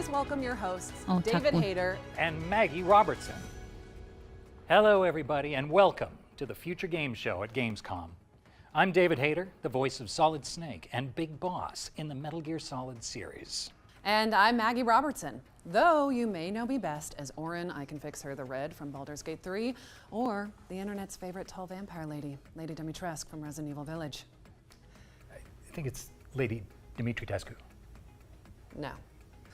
please welcome your hosts, Oh, David 작군. Hayter and Maggie Robertson. Hello, everybody, and welcome to the Future Game Show at Gamescom. I'm David Hayter, the voice of Solid Snake and Big Boss in the Metal Gear Solid series. And I'm Maggie Robertson. Though you may know me best as Orin, I Can Fix Her the Red from Baldur's Gate 3, or the internet's favorite tall vampire lady, Lady Dimitrescu from Resident Evil Village. I think it's Lady Dimitrescu. No.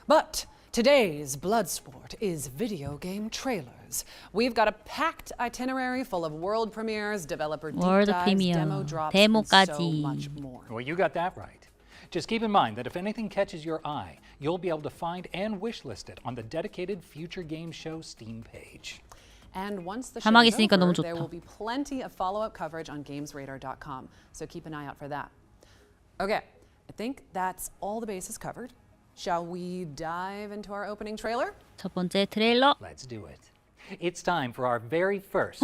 But today's Bloodsport is video game trailers. We've got a packed itinerary full of world premieres, developer deep World dives, premiere, demo drops, and so 데모까지. much more. Well, you got that right. Just keep in mind that if anything catches your eye, you'll be able to find and wishlist it on the dedicated Future Game Show Steam page. And once the 자막 show's 있으니까 너무 over, there 좋다. will be plenty of follow-up coverage on gamesradar.com, so keep an eye out for that. Okay, I think that's all the bases covered. Shall we dive into our opening trailer? 첫 번째 트레일러. Let's do it. It's time for our very first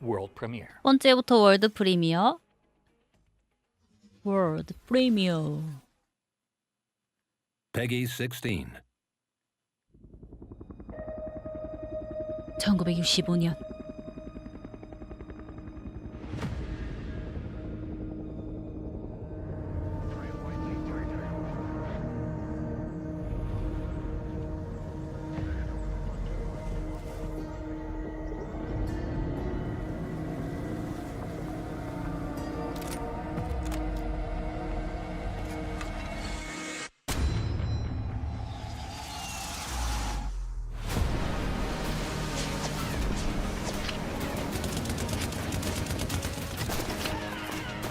world premiere. 첫 번째부터 월드 프리미어. 월드 프리미어. Peggy 16. 1965년.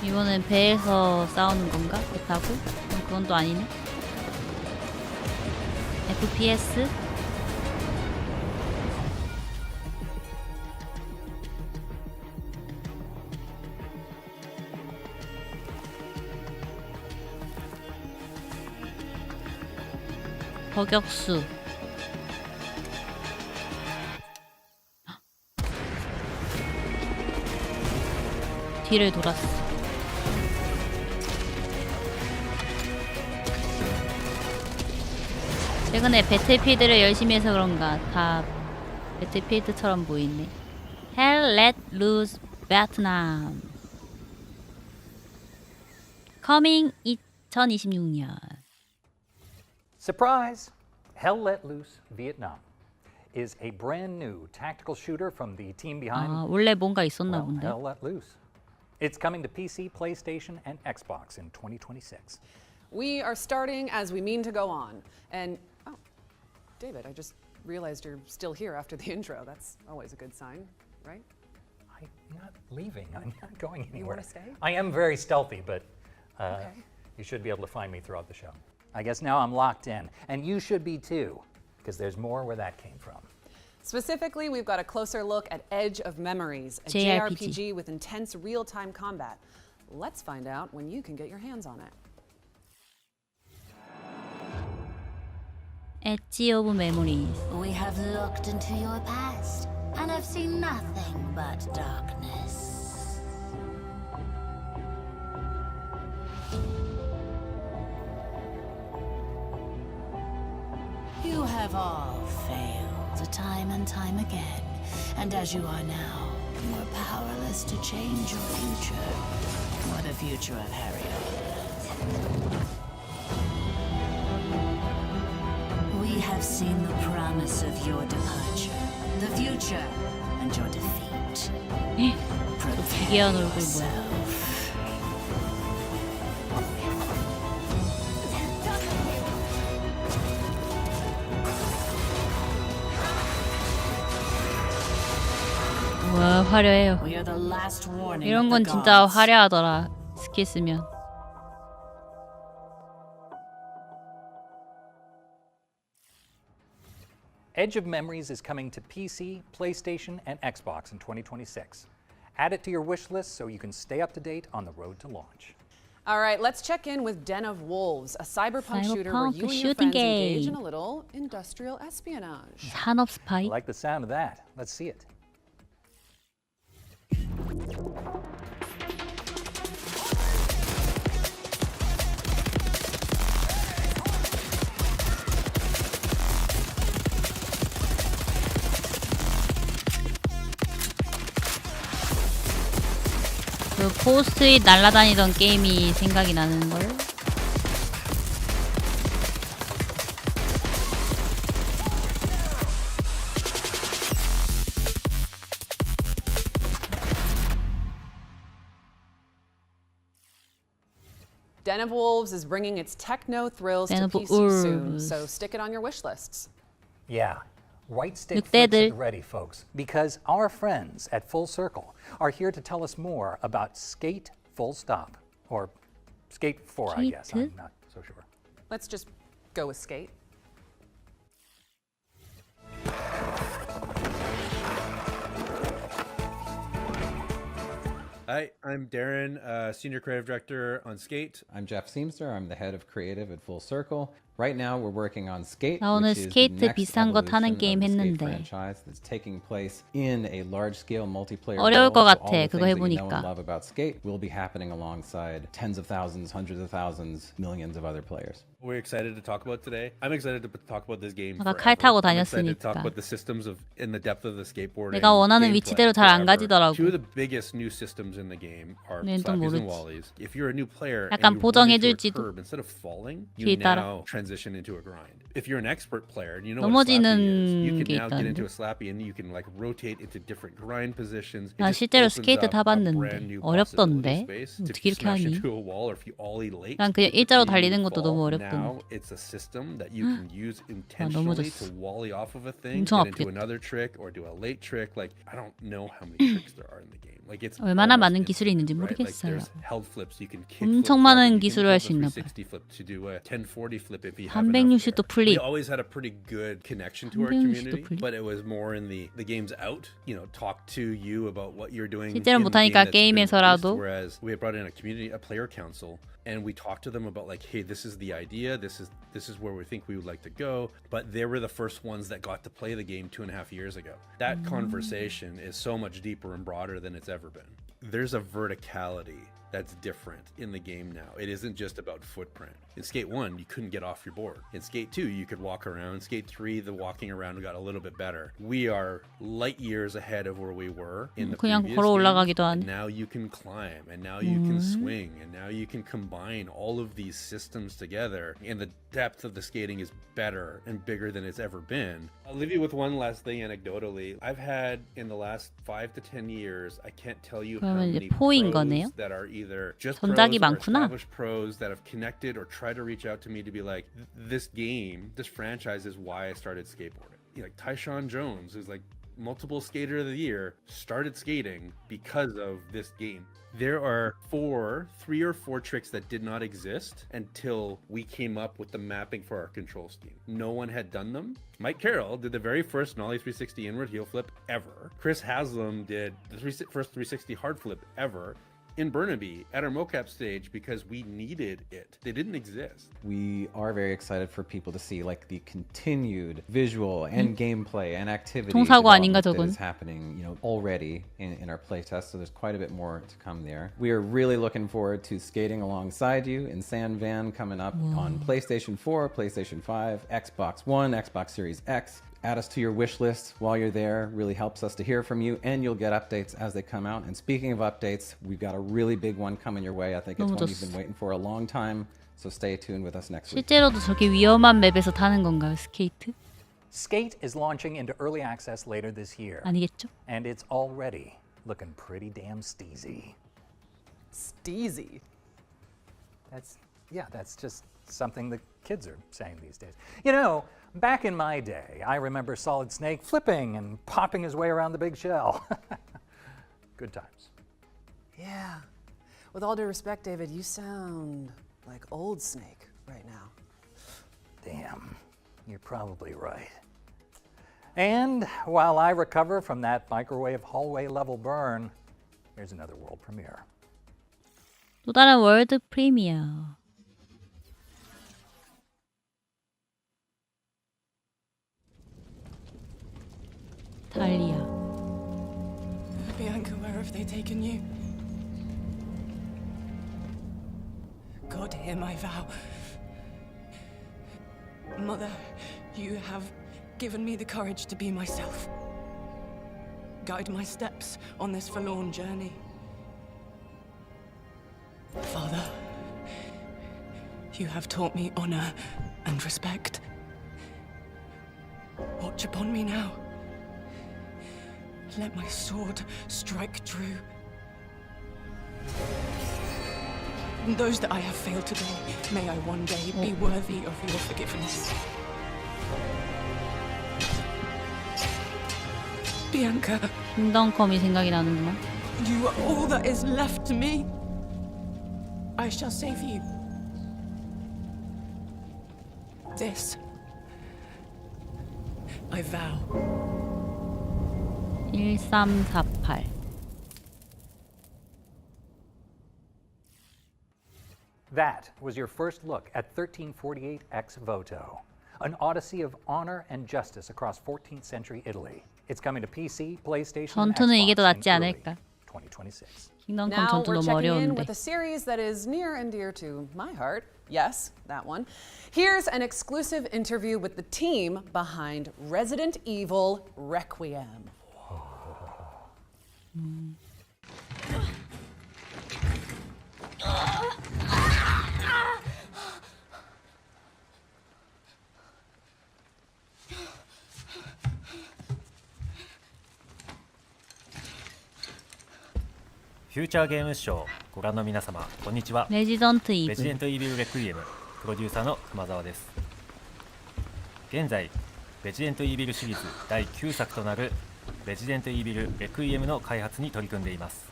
이번엔 배에서 싸우는 건가? 배 타고? 그건 또 아니네. FPS? 저격수. 뒤를 돌았어. 최근에 배틀필드를 열심히 해서 그런가 다 배틀필드처럼 보이네. Hell Let Loose Vietnam. Coming 2026년. Surprise! Hell Let Loose Vietnam is a brand new tactical shooter from the team behind 원래 뭔가 있었나 본데. Hell Let Loose. It's coming to PC, PlayStation, and Xbox in 2026. We are starting as we mean to go on. And, oh, David, I just realized you're still here after the intro. That's always a good sign, right? I'm not leaving. I'm not going anywhere. You want to stay? I am very stealthy, but Okay. you should be able to find me throughout the show. I guess now I'm locked in, and you should be too, because there's more where that came from. Specifically, we've got a closer look at Edge of Memories, a JRPG. JRPG with intense real-time combat. Let's find out when you can get your hands on it. Edge of Memories. We have looked into your past and have seen nothing but darkness. You have all failed time and time again, and as you are now, you are powerless to change your future or the future of Harriet. We have seen the promise of your departure, the future, and your defeat. 기괴한 얼굴 뭐야? Yourself. 와 화려해요. We are the last warning 이런 of 건 the 진짜 gods. 화려하더라. 스킬 쓰면. Edge of Memories is coming to PC, PlayStation, and Xbox in 2026. Add it to your wish list so you can stay up to date on the road to launch. All right, let's check in with Den of Wolves, a cyberpunk shooter where Cyberpunk you and your shooting friends engage game. in a little industrial espionage. 산업 I 스파이. like the sound of that. Let's see it. 그 포스트잇 날라다니던 게임이 생각이 나는 걸. Den of Wolves is bringing its techno thrills Den to of PC soon, Wolves. so stick it on your wish lists. Yeah. Right stick 늑대들. flicks at the ready, folks, because our friends at Full Circle are here to tell us more about Skate Full Stop. Or Skate 4, I guess. Skate? I'm not so sure. Let's just go with Skate. Hi, I'm Darren, Senior Creative Director on Skate. I'm Jeff Seamster. I'm the head of creative at Full Circle. Right now, we're working on Skate, 나 오늘 which is the 스케이트 next 비싼 거 타는 evolution 게임 of the Skate 했는데. franchise that's taking place in a large-scale multiplayer. 어려울 것 world. So 같아, all the 그거 things that you know 해보니까. and love about Skate will be happening alongside tens of thousands, hundreds of thousands, millions of other players. We're excited to talk about today. I'm excited to talk about this game. 아까 forever. 칼 타고 I'm excited to 다녔으니까. talk about the systems of in the depth of the skateboarding. 내가 원하는 gameplay 위치대로 잘 안 forever. 가지더라고. Two of the biggest new systems in the game are 네, 또 slappies and 모르지. wallies. If you're a new player 약간 and you run into a 보정해줄지도. curb, instead of falling, you 뒤에 따라. now transition into a grind. If you're an expert player and you know what a slappy is, 넘어지는 you 게 can now get 있다는데. into a slappy and you can like rotate into different grind positions. It 나 just 실제로 opens 스케이트 up a brand 타봤는데 new 어렵던데. possibility space to 어떻게 이렇게 smash 하니? into a wall, or if you ollie late, 난 그냥 일자로 달리는 것도 너무 fall. 어렵던데. Now it's a system that you can use intentionally 넘어졌어. to wally off of a thing, 엄청 get into 아프겠다. another trick, or do a late trick. Like I don't know how many tricks there are in the game. Like it's 얼마나 많은 almost 기술이 있는지 infinite, right? Like 모르겠어요. there's held flips, you can kick 엄청 flip 많은 forever, you 기술을 can 할 수 kill 있나 the 봐요. 360 flip to do a 1040 flip if you have enough 360도 there. 플립. We always had a pretty good connection to our 360도 community, 플립. but it was more in the games out, you know, talk to you about what you're doing 실제로 in the 못하니까 game that's been 게임에서라도. released, whereas we had brought in a player council, and we talked to them about like, hey, this is the idea, this is where we think we would like to go. But they were the first ones that got to play the game 2.5 years ago. That conversation is so much deeper and broader than it's ever been. There's a verticality that's different in the game now. It isn't just about footprint. In Skate 1, you couldn't get off your board. In Skate 2, you could walk around. In Skate 3, the walking around got a little bit better. We are light years ahead of where we were in the 그냥 previous 걸어 games. 올라가기도 And 하네. now you can climb, and now you can swing, and now you can combine all of these systems together. And the depth of the skating is better and bigger than it's ever been. I'll leave you with one last thing anecdotally. I've had in the last 5 to 10 years, I can't tell you how 그러면 이제 many 포인 pros 거네요? that are either just 전작이 pros or 많구나. established pros that have connected or tried to reach out to me to be like, this game, this franchise is why I started skateboarding. You know, like Tyshawn Jones, who's like multiple skater of the year, started skating because of this game. There are 3 or 4 tricks that did not exist until we came up with the mapping for our control scheme. No one had done them. Mike Carroll did the very first Nollie 360 inward heel flip ever. Chris Haslam did the first 360 hard flip ever in Burnaby at our mocap stage because we needed it. They didn't exist. We are very excited for people to see like the continued visual and gameplay and activity 통사고 아닌가, development that 저건? is happening, you know, already in our playtest. So there's quite a bit more to come there. We are really looking forward to skating alongside you in San Van coming up on PlayStation 4, PlayStation 5, Xbox One, Xbox Series X. Add us to your wish list while you're there. Really helps us to hear from you, and you'll get updates as they come out. And speaking of updates, we've got a really big one coming your way. I think it's 너무 one you've 좋습니다. been waiting for a long time. So stay tuned with us next week. 실제로도 저렇게 위험한 맵에서 타는 건가요, 스케이트? Skate is launching into early access later this year. 아니겠죠? And it's already looking pretty damn steezy. Steezy. That's just something the kids are saying these days. You know, back in my day, I remember Solid Snake flipping and popping his way around the big shell. Good times. Yeah. With all due respect, David, you sound like old Snake right now. Damn, you're probably right. And while I recover from that microwave hallway level burn, here's another world premiere. 또 다른 월드 프리미어. 달리야. Bianca, where have they taken you? God, hear my vow. Mother, you have given me the courage to be myself. Guide my steps on this forlorn journey. Father, you have taught me honor and respect. Watch upon me now. Let my sword strike true. And those that I have failed today, may I one day be worthy of your forgiveness. Bianca, 킹덤컴이 생각이 나는구만. you are all that is left to me. I shall save you. This I vow. 1348. That was your first look at 1348 ex voto, an odyssey of honor and justice across 14th century Italy. It's coming to PC, PlayStation, and 전투는 이게 더 Xbox 낫지 in early 않을까? 2026. 킹덤컴 Now 전투 we're 너무 checking in 어려운데. with a series that is near and dear to my heart. Yes, that one. Here's an exclusive interview with the team behind Resident Evil Requiem.フューチャーゲームショーご覧の皆様こんにちは。レジデントイレジデーントイービルレクイエムプロデューサーの熊沢です。現在レジデントイービルシリーズ第9作となるレジデントイービルレクイエムの開発に取り組んでいます。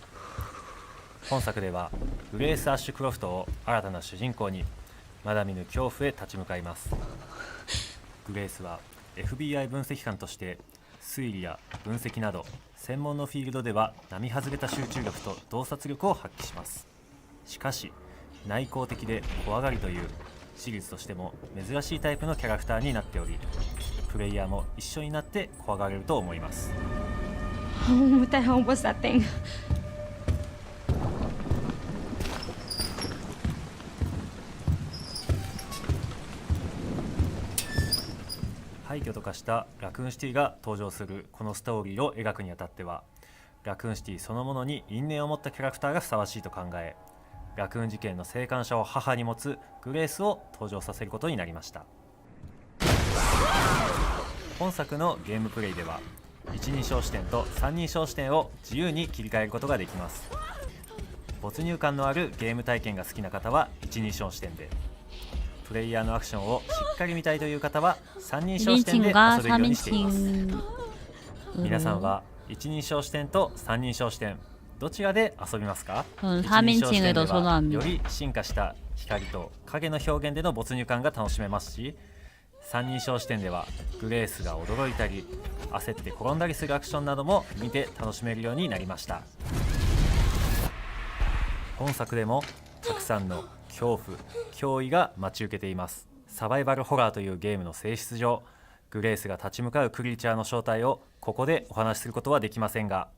本作ではグレース・アッシュクロフトを新たな主人公にまだ見ぬ恐怖へ立ち向かいます。グレースは FBI 分析官として推理や分析など専門のフィールドでは並外れた集中力と洞察力を発揮します。しかし内向的で怖がりというシリーズとしても珍しいタイプのキャラクターになっており、プレイヤーも一緒になって怖がれると思います。 What the hell was that thing? 廃墟と化したラクーンシティが登場するこのストーリーを描くにあたっては、ラクーンシティそのものに因縁を持ったキャラクターがふさわしいと考え、ラクーン事件の生還者を母に持つグレースを登場させることになりました。本作のゲームプレイでは一人称視点と三人称視点を自由に切り替えることができます。没入感のあるゲーム体験が好きな方は一人称視点で、プレイヤーのアクションをしっかり見たいという方は三人称視点で遊べるようにしています。皆さんは一人称視点と三人称視点どちらで遊びますか？一人称視点ではより進化した光と影の表現での没入感が楽しめますし、三人称視点ではグレースが驚いたり焦って転んだりするアクションなども見て楽しめるようになりました。本作でもたくさんの恐怖・脅威が待ち受けています。サバイバルホラーというゲームの性質上、グレースが立ち向かうクリーチャーの正体をここでお話しすることはできませんが、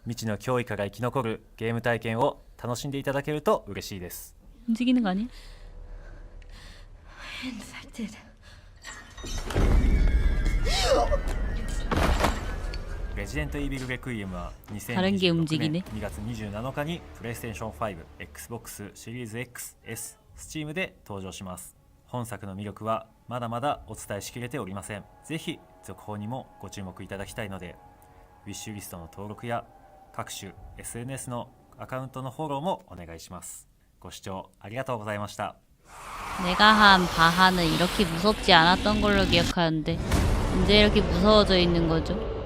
未知の脅威から生き残るゲーム体験を楽しんでいただけると嬉しいです。움직이는 거 아니야? Infected. レジデントイービルレクイエムは 다른 게 2026 움직이네. 年2月27日にプレイステーション5、Xbox シリーズ X、S、Steam で登場します。本作の魅力はまだまだお伝えしきれておりません。ぜひ続報にもご注目いただきたいので、ウィッシュリストの登録や各種 SNS のアカウントのフォローもお願いします。ご視聴ありがとうございました。 내가 한 바하는 이렇게 무섭지 않았던 걸로 기억하는데 언제 이렇게 무서워져 있는 거죠?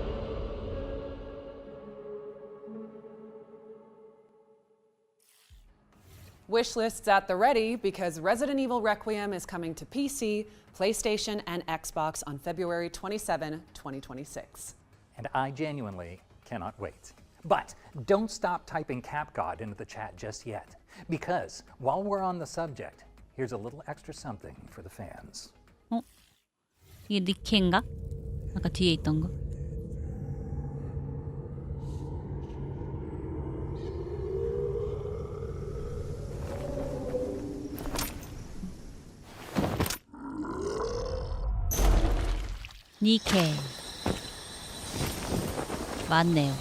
Wish lists at the ready because Resident Evil Requiem is coming to PC, PlayStation, and Xbox on February 27, 2026. And I genuinely cannot wait. But don't stop typing CapGod into the chat just yet, because while we're on the subject, here's a little extra something for the fans. 이게 니케인가? 아까 뒤에 있던 거? 니케 맞네요.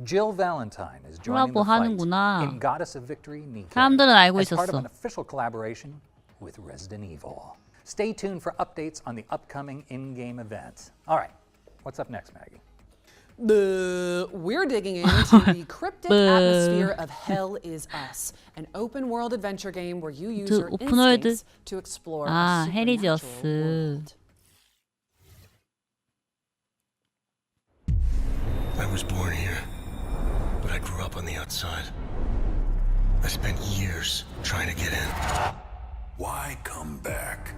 Jill Valentine is joining the 콜라보 fight 하는구나. in Goddess of Victory Nike 사람들은 알고 as part of 있었어. an official collaboration with Resident Evil. Stay tuned for updates on the upcoming in-game event. All right, what's up next, Maggie? We're digging into the cryptic atmosphere of Hell Is Us, an open-world adventure game where you use your 오픈월드. instincts to explore 아, a 헬 이즈 supernatural 어스. world. I was born here, but I grew up on the outside. I spent years trying to get in. Why come back?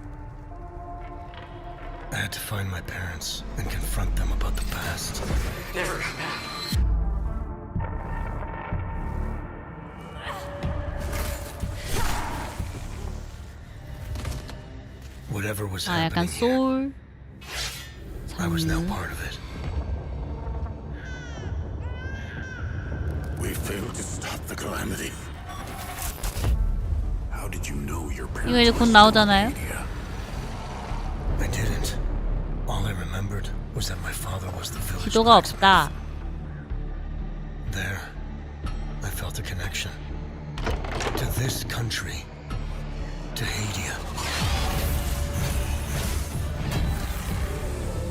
I had to find my parents and confront them about the past. Never come back. Whatever was 아, 약간 happening here, 소울. I was now part of it. We failed to stop the calamity. How did you know your 이거 parents 이제 were 곧 still 나오잖아요. in media? I didn't. All I remembered was that my father was the village 기도가 blacksmith. 없다. There, I felt a connection to this country, to Hadia.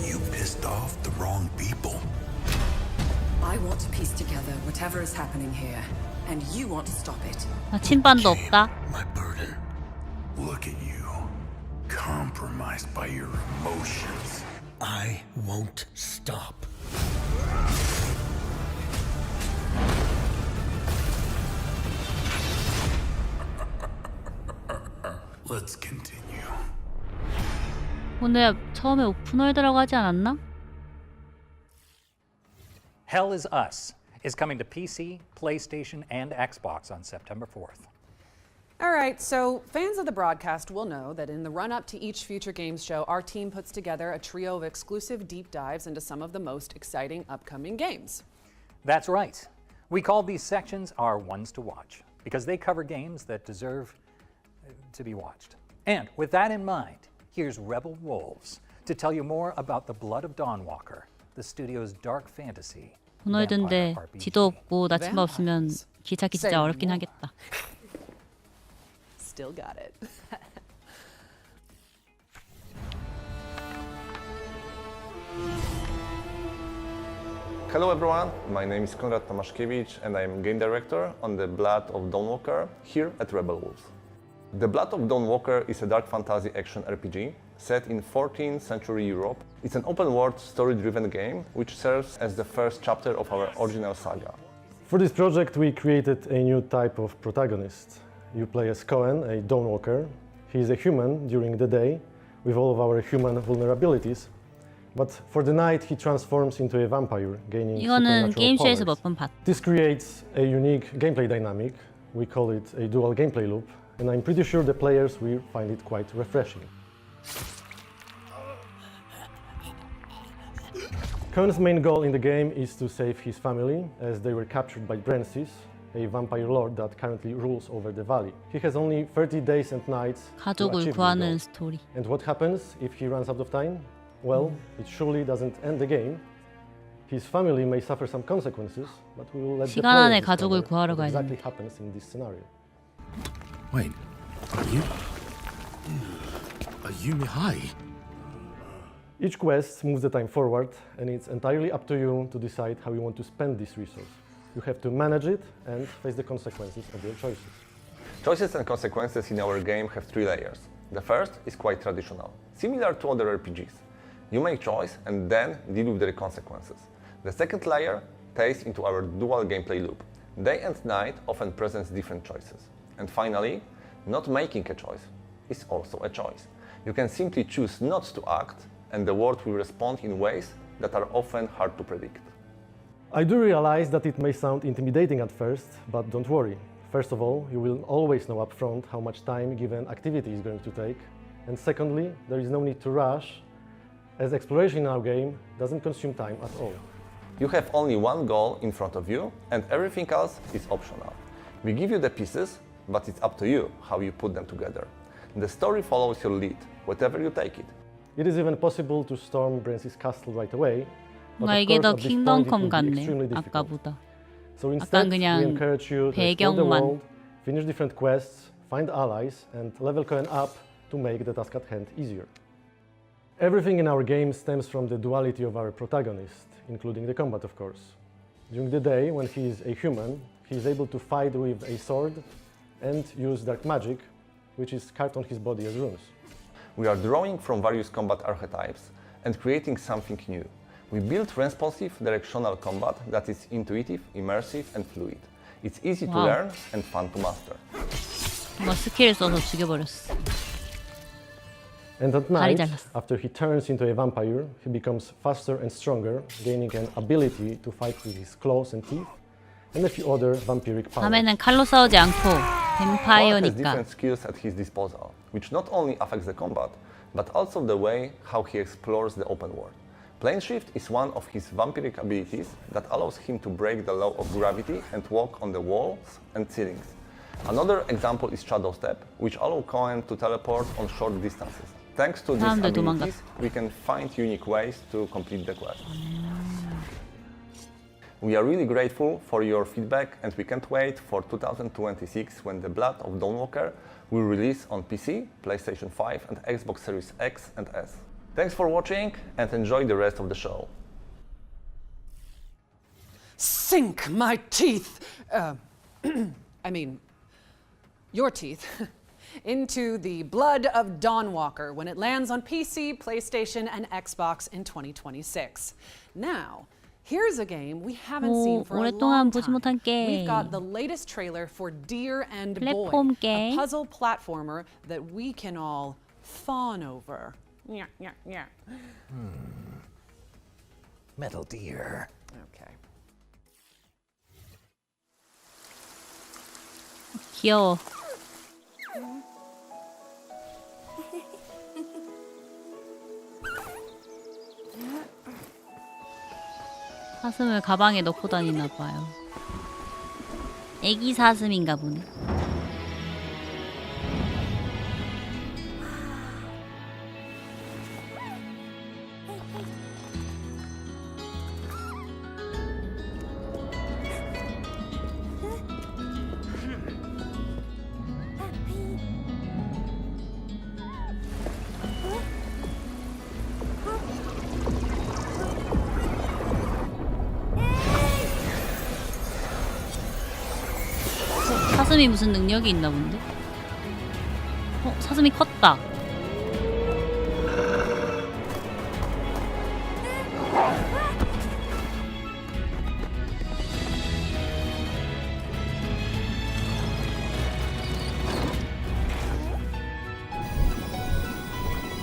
You pissed off the wrong people. I want to piece together whatever is happening here, and you want to stop it. 아, 침반도 없다. My burden. Look at you, compromised by your emotions. I won't stop. Let's continue. 오늘 처음에 오픈월드라고 하지 않았나? Hell Is Us is coming to PC, PlayStation, and Xbox on September 4th. All right, so fans of the broadcast will know that in the run-up to each Future Games show, our team puts together a trio of exclusive deep dives into some of the most exciting upcoming games. That's right. We call these sections our ones to watch because they cover games that deserve to be watched. And with that in mind, here's Rebel Wolves to tell you more about The Blood of Dawnwalker, the studio's dark fantasy 오픈월드인데 vampire RPG. 지도 없고 나침반 없으면 길 찾기 진짜 어렵긴 하겠다. Still got it. Hello everyone, my name is Konrad Tomaszkiewicz and I am game director on The Blood of Dawnwalker here at Rebel Wolves. The Blood of Dawnwalker is a dark fantasy action RPG set in 14th century Europe. It's an open-world, story-driven game which serves as the first chapter of our original saga. For this project we created a new type of protagonist. You play as Cohen, a Dawnwalker. He is a human during the day with all of our human vulnerabilities. But for the night he transforms into a vampire, gaining 이거는 supernatural 게임쇼에서 powers. 몇 번 봤. This creates a unique gameplay dynamic. We call it a dual gameplay loop, and I'm pretty sure the players will find it quite refreshing. Cohen's main goal in the game is to save his family, as they were captured by Brancis, a vampire lord that currently rules over the valley. He has only 30 days and nights to 가족을 achieve 구하는 this 스토리. goal. And what happens if he runs out of time? Well, it surely doesn't end the game. His family may suffer some consequences, but we will let the 시간 안에 players 가족을 discover 구하러 what 가야 exactly 된대. happens in this scenario. Wait, are you Mihai? Each quest moves the time forward, and it's entirely up to you to decide how you want to spend this resource. You have to manage it and face the consequences of your choices. Choices and consequences in our game have three layers. The first is quite traditional, similar to other RPGs. You make choice and then deal with the consequences. The second layer ties into our dual gameplay loop. Day and night often presents different choices. And finally, not making a choice is also a choice. You can simply choose not to act, and the world will respond in ways that are often hard to predict. I do realize that it may sound intimidating at first, but don't worry. First of all, you will always know upfront how much time given activity is going to take. And secondly, there is no need to rush, as exploration in our game doesn't consume time at all. You have only one goal in front of you, and everything else is optional. We give you the pieces, but it's up to you how you put them together. The story follows your lead, whatever you take it. It is even possible to storm Brancis castle right away, but 뭔가 of 이게 course 더 at this point it 킹덤 컴 will be 같네. extremely difficult. 아까보다. So instead, we 그냥 encourage you to explore the 배경만. world, finish different quests, find allies, and level coin up to make the task at hand easier. Everything in our game stems from the duality of our protagonist, including the combat, of course. During the day, when he is a human, he is able to fight with a sword and use dark magic, which is carved on his body as runes. We are drawing from various combat archetypes and creating something new. We built responsive directional combat that is intuitive, immersive, and fluid. It's easy to Wow. learn and fun to master. 뭐 스킬 써서 죽여버렸어. And at 다리 night, 잘랐어. after he turns into a vampire, he becomes faster and stronger, gaining an ability to fight with his claws and teeth, and a few other vampiric powers. 밤에는 칼로 싸우지 않고 Bard has 뱀파이어니까 different skills at his disposal, which not only affects the combat, but also the way how he explores the open world. Planeshift is one of his vampiric abilities that allows him to break the law of gravity and walk on the walls and ceilings. Another example is Shadow Step, which allows Cohen to teleport on short distances. Thanks to these 사람들 abilities, 도망갔어. we can find unique ways to complete the quest. We are really grateful for your feedback and we can't wait for 2026 when The Blood of Dawnwalker will release on PC, PlayStation 5 and Xbox Series X and S. Thanks for watching and enjoy the rest of the show. Sink my teeth, I mean, your teeth, into the Blood of Dawnwalker when it lands on PC, PlayStation, and Xbox in 2026. Now, here's a game we haven't seen for a 오랫동안 long 보지 time. 못한 게임. We've got the latest trailer for Deer and Boy, 플랫폼 a 게임. puzzle platformer that we can all fawn over. Yeah, yeah, yeah. Metal Deer. Okay. 귀여워. 사슴을 가방에 넣고 다니나 봐요. 애기 사슴인가 보네. 사슴이 무슨 능력이 있나 본데? 사슴이 컸다.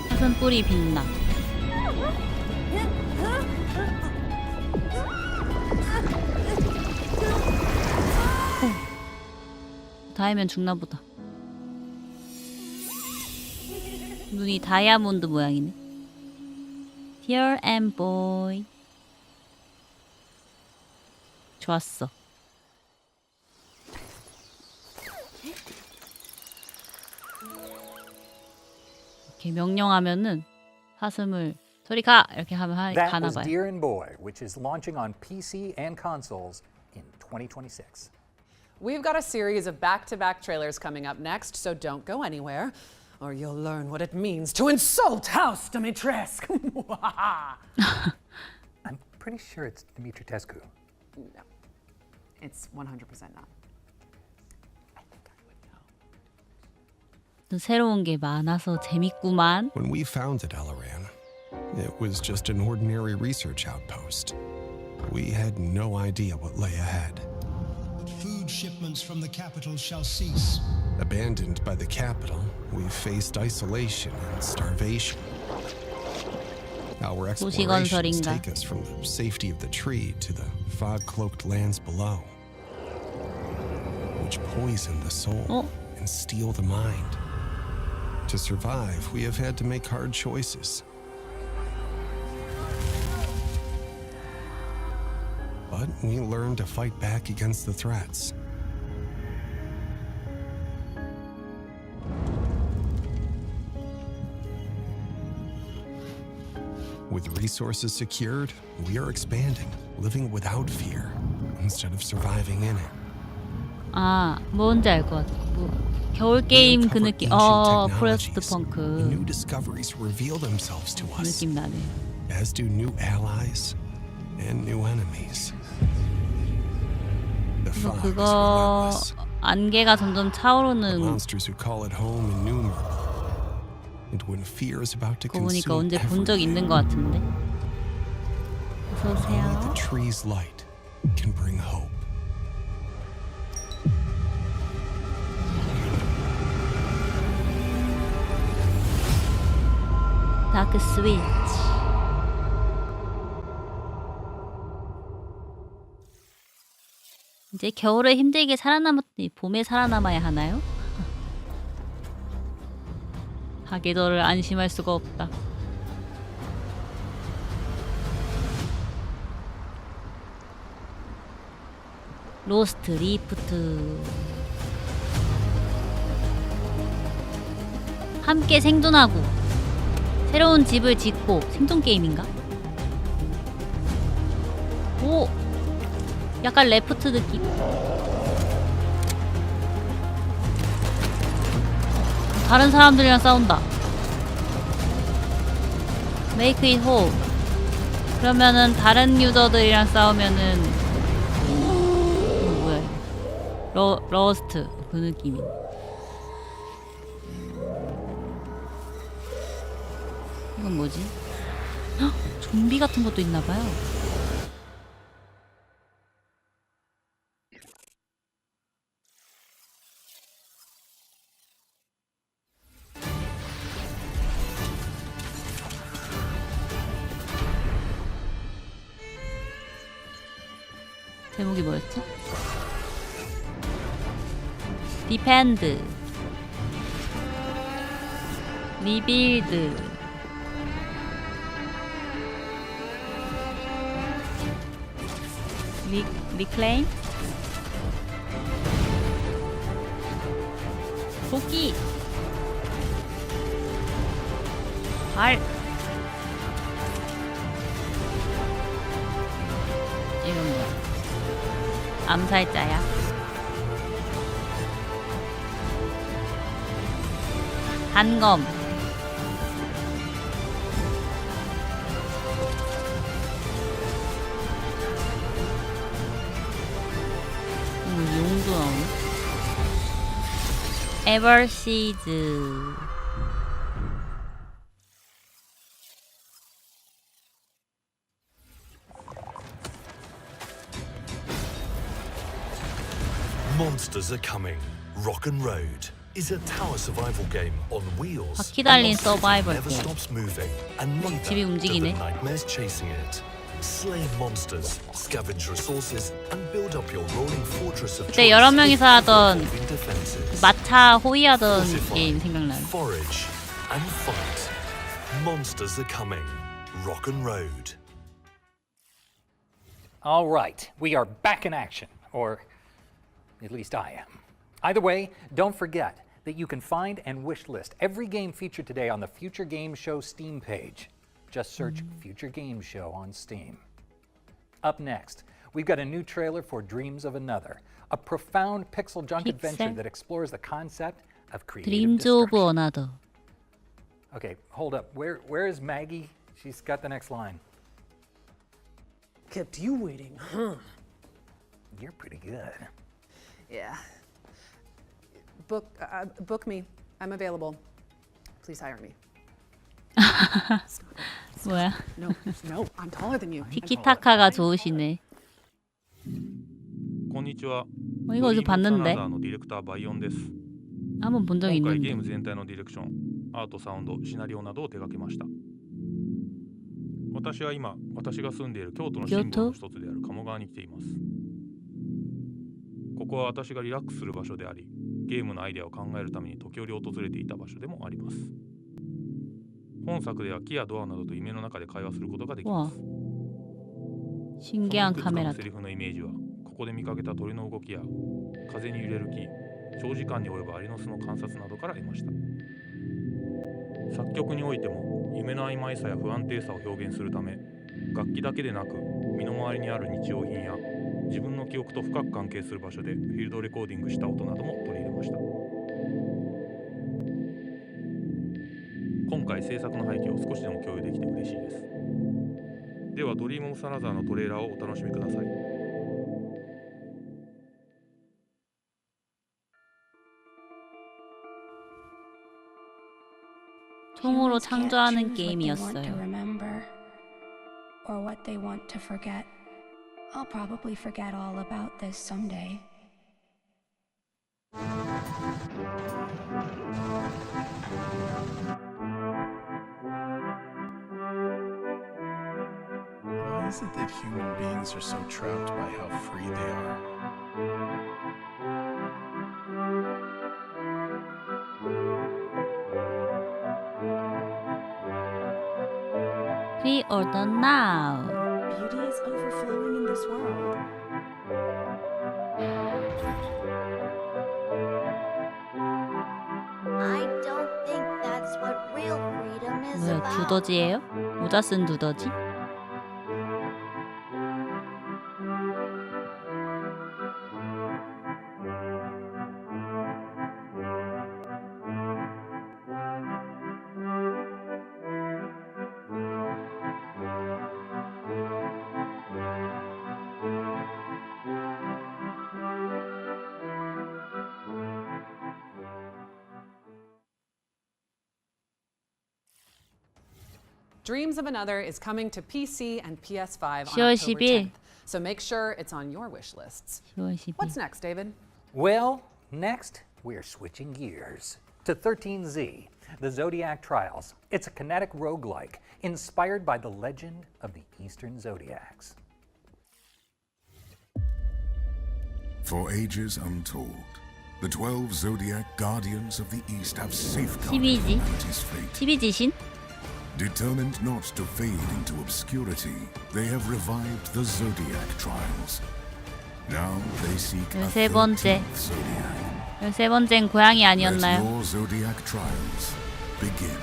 사슴 뿔이 빛나. 닿으면 죽나 보다. 눈이 다이아몬드 모양이네. Dear and Boy. 좋았어. 이렇게 명령하면은 사슴을 저리 가! 이렇게 하면 That 가나 was 봐요. Deer and Boy, which is launching on PC and consoles in 2026. We've got a series of back-to-back trailers coming up next, so don't go anywhere, or you'll learn what it means to insult House Dimitrescu. I'm pretty sure it's Dimitrescu. No, it's 100% not. 새로운 게 많아서 재밌구만. When we founded Alaran, it was just an ordinary research outpost. We had no idea what lay ahead. Food shipments from the capital shall cease. Abandoned by the capital, we faced isolation and starvation. Our explorations take us from the safety of the tree to the fog-cloaked lands below, which poison the soul and steal the mind. To survive, we have had to make hard choices. But we learned to fight back against the threats. With resources secured, we are expanding, living without fear, instead of surviving in it. 아, 뭔지 알 것 같아. 뭐, 겨울 게임 그 느낌. 프로스트 펑크. New discoveries reveal themselves to 그 us, 느낌 나네. as do new allies and new enemies. The 이거 fog is 그거 relentless. 안개가 점점 The 차오르는 monsters who call it home innumerable. And when fear is about to 거 보니까 consume 언제 본 적 everything, 있는 것 같은데. 어서 only the 오세요. tree's light can bring hope. 다크 스위치. 이제 겨울에 힘들게 살아남았더니 봄에 살아남아야 하나요? 하게더를 안심할 수가 없다. 로스트 리프트. 함께 생존하고 새로운 집을 짓고 생존 게임인가? 오! 약간 레프트 느낌. 다른 사람들이랑 싸운다. Make it whole. 그러면은 다른 유저들이랑 싸우면은 뭐야 이거? 러스트 그 느낌이. 이건 뭐지? 헉, 좀비 같은 것도 있나봐요. 제목이 뭐였지? 디펜드, 리빌드, 리클레임? 도끼! 발! 이건 뭐야? 암살자야. 단검. 용도 나오네. 에버시즈. Monsters are coming. Rock and Road is a tower survival game on wheels. 바퀴 달린 A monster 서바이벌 never 게임. stops moving, and neither 집이 do the 움직이네. nightmares chasing it. Slay monsters, scavenge resources, and build up your rolling fortress of 그때 choice 여러 명이서 with 하던 evolving defenses. 마차 호위하던 Fortify, 게임 생각나네. Forage and fight. Monsters are coming. Rock and Road. All right, we are back in action, or at least I am. Either way, don't forget that you can find and wish list every game featured today on the Future Game Show Steam page. Just search Future Game Show on Steam. Up next, we've got a new trailer for Dreams of Another, a profound pixel junk adventure that explores the concept of creative Dreams of destruction. Another. Okay, hold up. Where is Maggie? She's got the next line. Kept you waiting, huh? You're pretty good. Yeah. Book me. I'm available. Please hire me. 뭐야? No, no, I'm taller than you. 티키타카가 좋으시네. こんにちは。 이거 어디서 봤는데? のディレクターバイオンです。 한번 본 적이 今回ゲ 있는데. ーム全体のディレクション、アート、サウンド、シナリオなどを手掛けました。私は今、私が住んでいる京都のシンボルの一つである鴨川に来ています。ここは私がリラックスする場所であり、ゲームのアイデアを考えるために時折訪れていた場所でもあります。本作では木やドアなどと夢の中で会話することができます。 신기한 そのいくつかの 카메라. セリフのイメージは、ここで見かけた鳥の動きや風に揺れる木、長時間に及ぶアリの巣の観察などから得ました。作曲においても夢の曖昧さや不安定さを表現するため、楽器だけでなく身の回りにある日用品や自分の記憶と深く関係する場所でフィールドレコーディングした音なども取り入れました。今回制作の背景を少しでも共有できて嬉しいです。ではドリームオブサナザーのトレーラーをお楽しみください。 총으로 창조하는 게임이었어요. Or what they want to forget. I'll probably forget all about this someday. Why is it that human beings are so trapped by how free they are? Pre-order now. Beauty is overflowing in this world. I don't think that's what real freedom is 뭐야, about. 두더지예요? 모자 쓴 두더지? Dreams of Another is coming to PC and PS5 on 10월 October 10일. 10th, so make sure it's on your wish lists. 10월 10일. What's next, David? Well, next we're switching gears to 13Z, the Zodiac Trials. It's a kinetic roguelike inspired by the legend of the Eastern Zodiacs. For ages untold, the 12 Zodiac Guardians of the East have safeguarded 12지? humanity's fate. 12지신? Determined not to fade into obscurity, they have revived the Zodiac Trials. Now they seek a 13번째. 13th Zodiac. 13번째는 고양이 Let 아니었나요? your Zodiac Trials begin.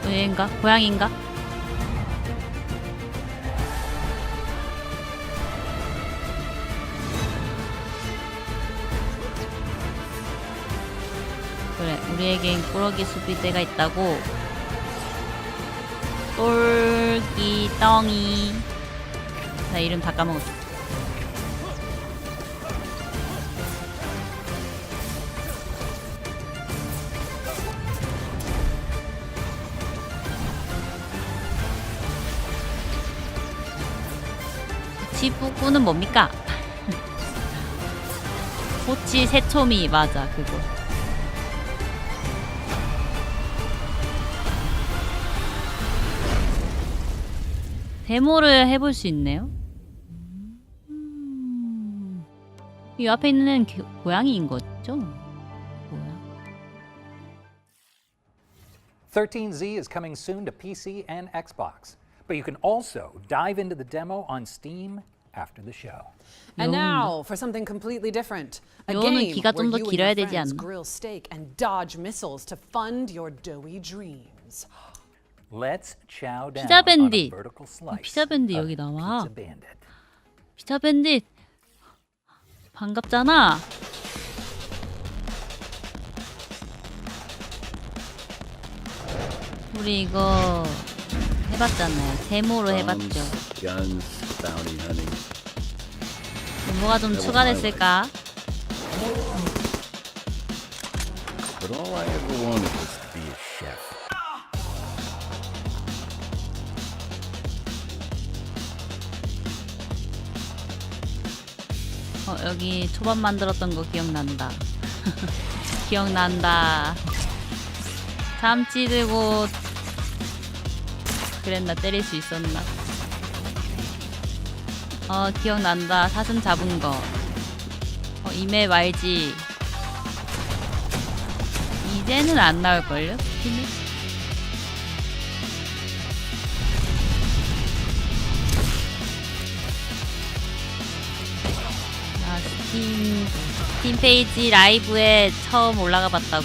얘인가? 고양이인가? 그래, 우리에겐 꾸러기 수비대가 있다고. 똘기덩이. 나 이름 다 까먹었어. 지부구는 뭡니까? 호치 새초미 맞아 그거. 데모를 해볼 수 있네요. 이 앞에 있는 고양이인 거죠? 뭐야? 13Z is coming soon to PC and Xbox, but you can also dive into the demo on Steam after the show. And now for something completely different. A 요는 game 기가 where 좀 더 you and 길어야 your 되지 friends 않나? grill steak and dodge missiles to fund your doughy dreams. Let's chow down 피자 on a 밴딧. vertical slice 피자 밴딧 of 여기 나와. Pizza Bandit. 피자 밴딧 반갑잖아. 우리 이거 해봤잖아요. 데모로 해봤죠. Guns, bounty hunting. 뭐가 좀 추가됐을까? But all I ever wanted was to be a chef. 여기 초밥 만들었던 거 기억난다. 기억난다. 참치 들고 그랬나? 때릴 수 있었나? 기억난다. 사슴 잡은 거. 이메 말지. 이제는 안 나올걸요? 스팀에? 스팀 페이지 라이브에 처음 올라가 봤다고.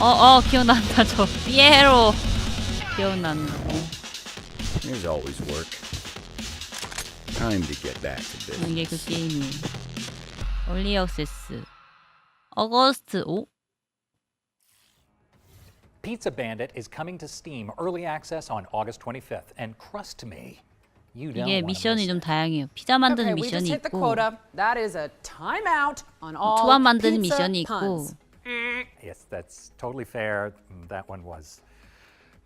기억난다. 저 피에로 기억난다. There's always work. Time to get back to business. 이게 그 게임이에요. 얼리 액세스. 어거스트 5? Pizza Bandit is coming to Steam Early Access on August 25th, and trust me, you don't 이게 want to 미션이 miss 좀 it. 다양해요. 피자 만드는 Okay, we just 미션이 hit the 있고 quota. That is a timeout on all 초밥 만드는 pizza 미션이 있고 puns. Yes, that's totally fair. That one was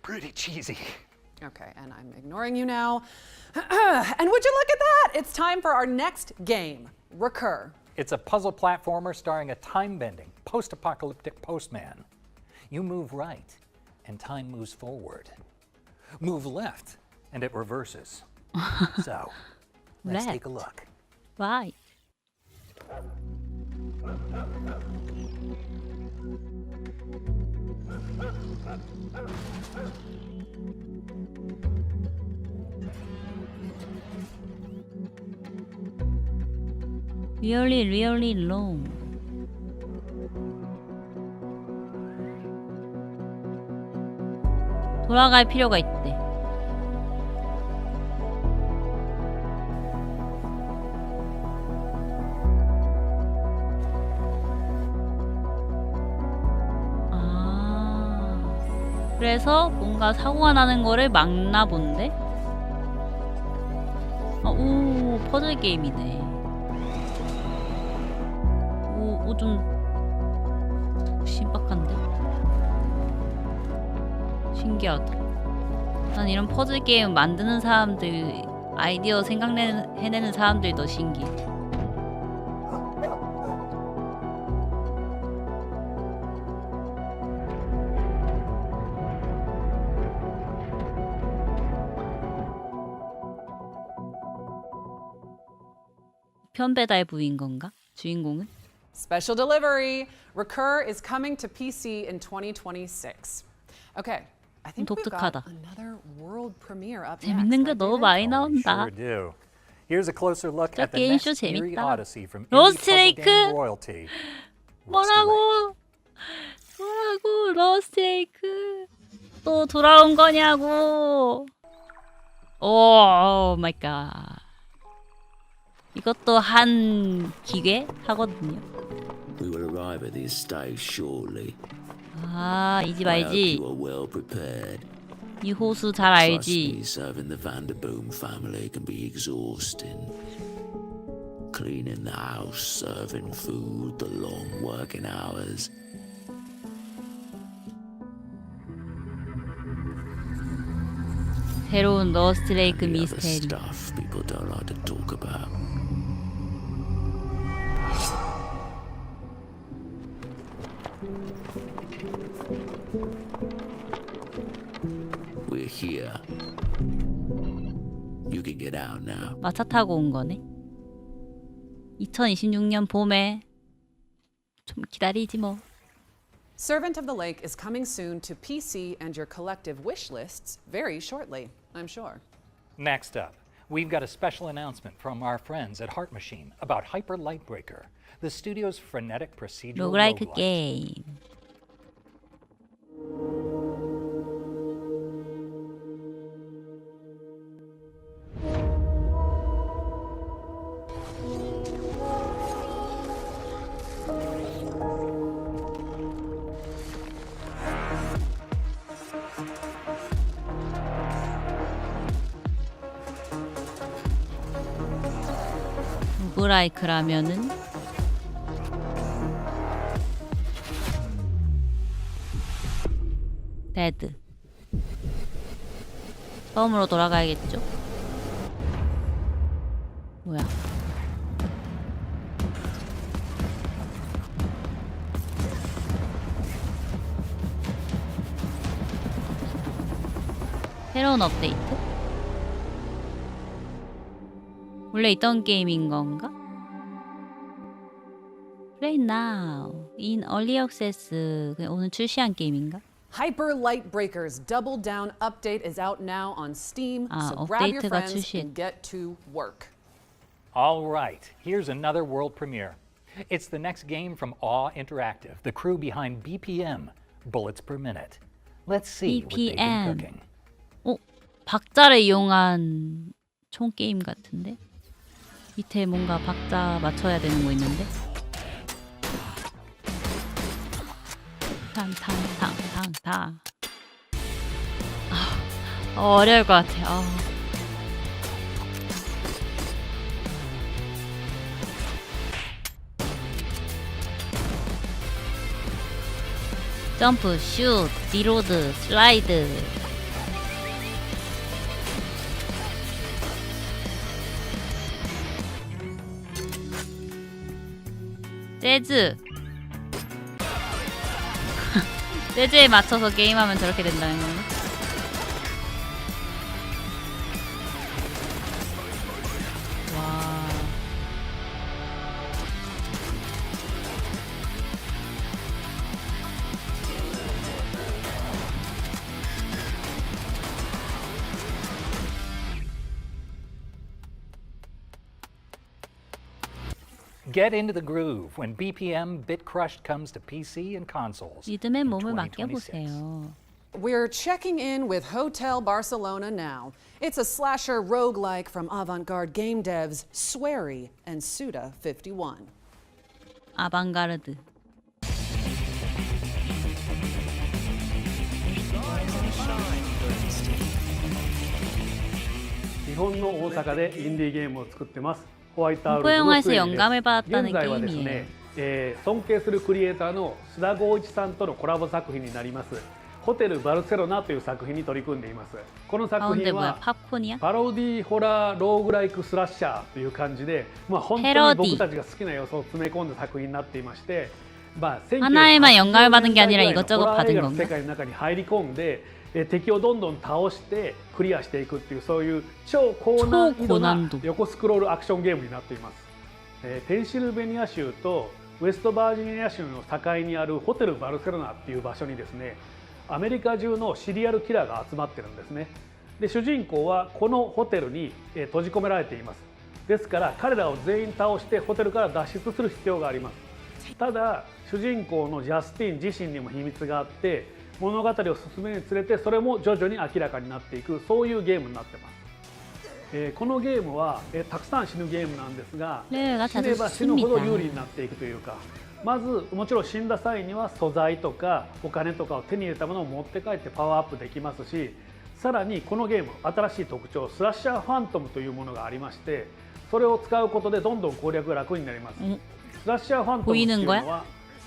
pretty cheesy. Okay, and I'm ignoring you now. And would you look at that? It's time for our next game, Recur. It's a puzzle platformer starring a time-bending, post-apocalyptic postman. You move right, and time moves forward. Move left, and it reverses. So, let's take a look. Right. Really long. 돌아갈 필요가 있대. 그래서 뭔가 사고가 나는 거를 막나 본데? 오, 퍼즐 게임이네. 오, 좀 신박한데? 신기하다. 난 이런 퍼즐 게임 만드는 사람들, 아이디어 해내는 사람들이 더 신기해. 편배달 부인 건가? 주인공은? Special delivery. Recur is coming to PC in 2026. Okay, I think we've got 독특하다. another world premiere up next. 재밌는 거 너무 많이 나온다. Sure do. Here's a closer look 저 at the next 게임쇼 eerie 재밌다. odyssey from indie puzzle 로스트레이크! game royalty. 뭐라고? 러스트레이크 또 돌아온 거냐고. 오 마이 갓. 이것도 한 기계 하거든요. We will arrive at the estate shortly. 아, 이 집 I hope 알지? you are well prepared. 이 호수 잘 Trust 알지? me, serving the Vanderboom family can be exhausting. Cleaning the house, serving food, the long working hours. 새로운 러스트레이크 And the other 미스테리. stuff people don't like to talk about. We're here. You can get out now. 마차 타고 온 거네. 2026년 봄에 좀 기다리지 뭐. Servant of the Lake is coming soon to PC and your collective wish lists very shortly, I'm sure. Next up, we've got a special announcement from our friends at Heart Machine about Hyper Lightbreaker, the studio's frenetic procedural 로그라이크 roguelike. 게임. 로그라이크라면은 데드. 처음으로 돌아가야겠죠? 뭐야? 새로운 업데이트? 원래 있던 게임인 건가? Play now in early access. 그냥 오늘 출시한 게임인가? Hyper Lightbreaker's Double Down update is out now on Steam, so grab your 업데이트가 friends 출시했. and get to work. All right, here's another world premiere. It's the next game from Awe Interactive, the crew behind BPM, bullets per minute. Let's see what they've been BPM. cooking. 박자를 이용한 총 게임 같은데? 밑에 뭔가 박자 맞춰야 되는 거 있는데? 탕탕탕탕탕. 어려울 것 같아. 점프, 슛, 리로드, 슬라이드. 재즈. 재즈에 맞춰서 게임하면 저렇게 된다는 거네. 와. Get into the groove when BPM Bit Crushed comes to PC and consoles. 리듬에 몸을 맡겨보세요. We're checking in with Hotel Barcelona now. It's a slasher roguelike from avant-garde game devs Swery and Suda51. 아방가르드. 日本の大阪でインディーゲームを作ってます。ホワイトアウル 공포 の 영화에서 推理です。 영감을 받았다는 現在はです 게임이에요. ね、尊敬するクリエイターの須田剛一さんとのコラボ作品になります。ホテルバルセロナという作品に取り組んでいます。この作品は 팝콘이야? パロディホラーローグライクスラッシャーという感じで、本当に僕たちが好きな要素を詰め込んだ作品になっていまして、하나에만 영감을 받은 게 아니라 이것저것 받은 の 건가? 世界の中に入り込んで、敵をどんどん倒してクリアしていくっていうそういう超高難易度な横スクロールアクションゲームになっています。ペンシルベニア州とウェストバージニア州の境にあるホテルバルセロナっていう場所にですね、アメリカ中のシリアルキラーが集まってるんですね。で主人公はこのホテルに閉じ込められています。ですから彼らを全員倒してホテルから脱出する必要があります。ただ主人公のジャスティン自身にも秘密があって、物語を進めるにつれてそれも徐々に明らかになっていく、そういうゲームになってます。このゲームはたくさん死ぬゲームなんですが、死ねば死ぬほど有利になっていくというか、まずもちろん死んだ際には素材とかお金とかを手に入れたものを持って帰ってパワーアップできますし、さらにこのゲーム新しい特徴スラッシャーファントムというものがありまして、それを使うことでどんどん攻略が楽になります。スラッシャーファントムっていうのは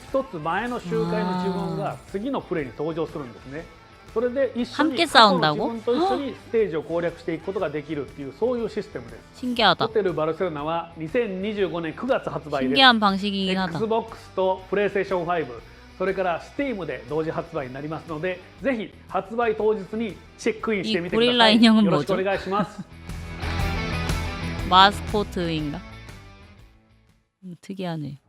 一つ前の周回の自分が次のプレイに登場するんですね。それで一緒に過去の自分と一緒にステージを攻略していくことができるっていうそういうシステムです。ホテルバルセロナは2025年9月発売です。Xbox と PlayStation 5、それから Steam で同時発売になりますので、ぜひ発売当日にチェックインしてみてください。よろしくお願いします。마스코트인가? 특이하네.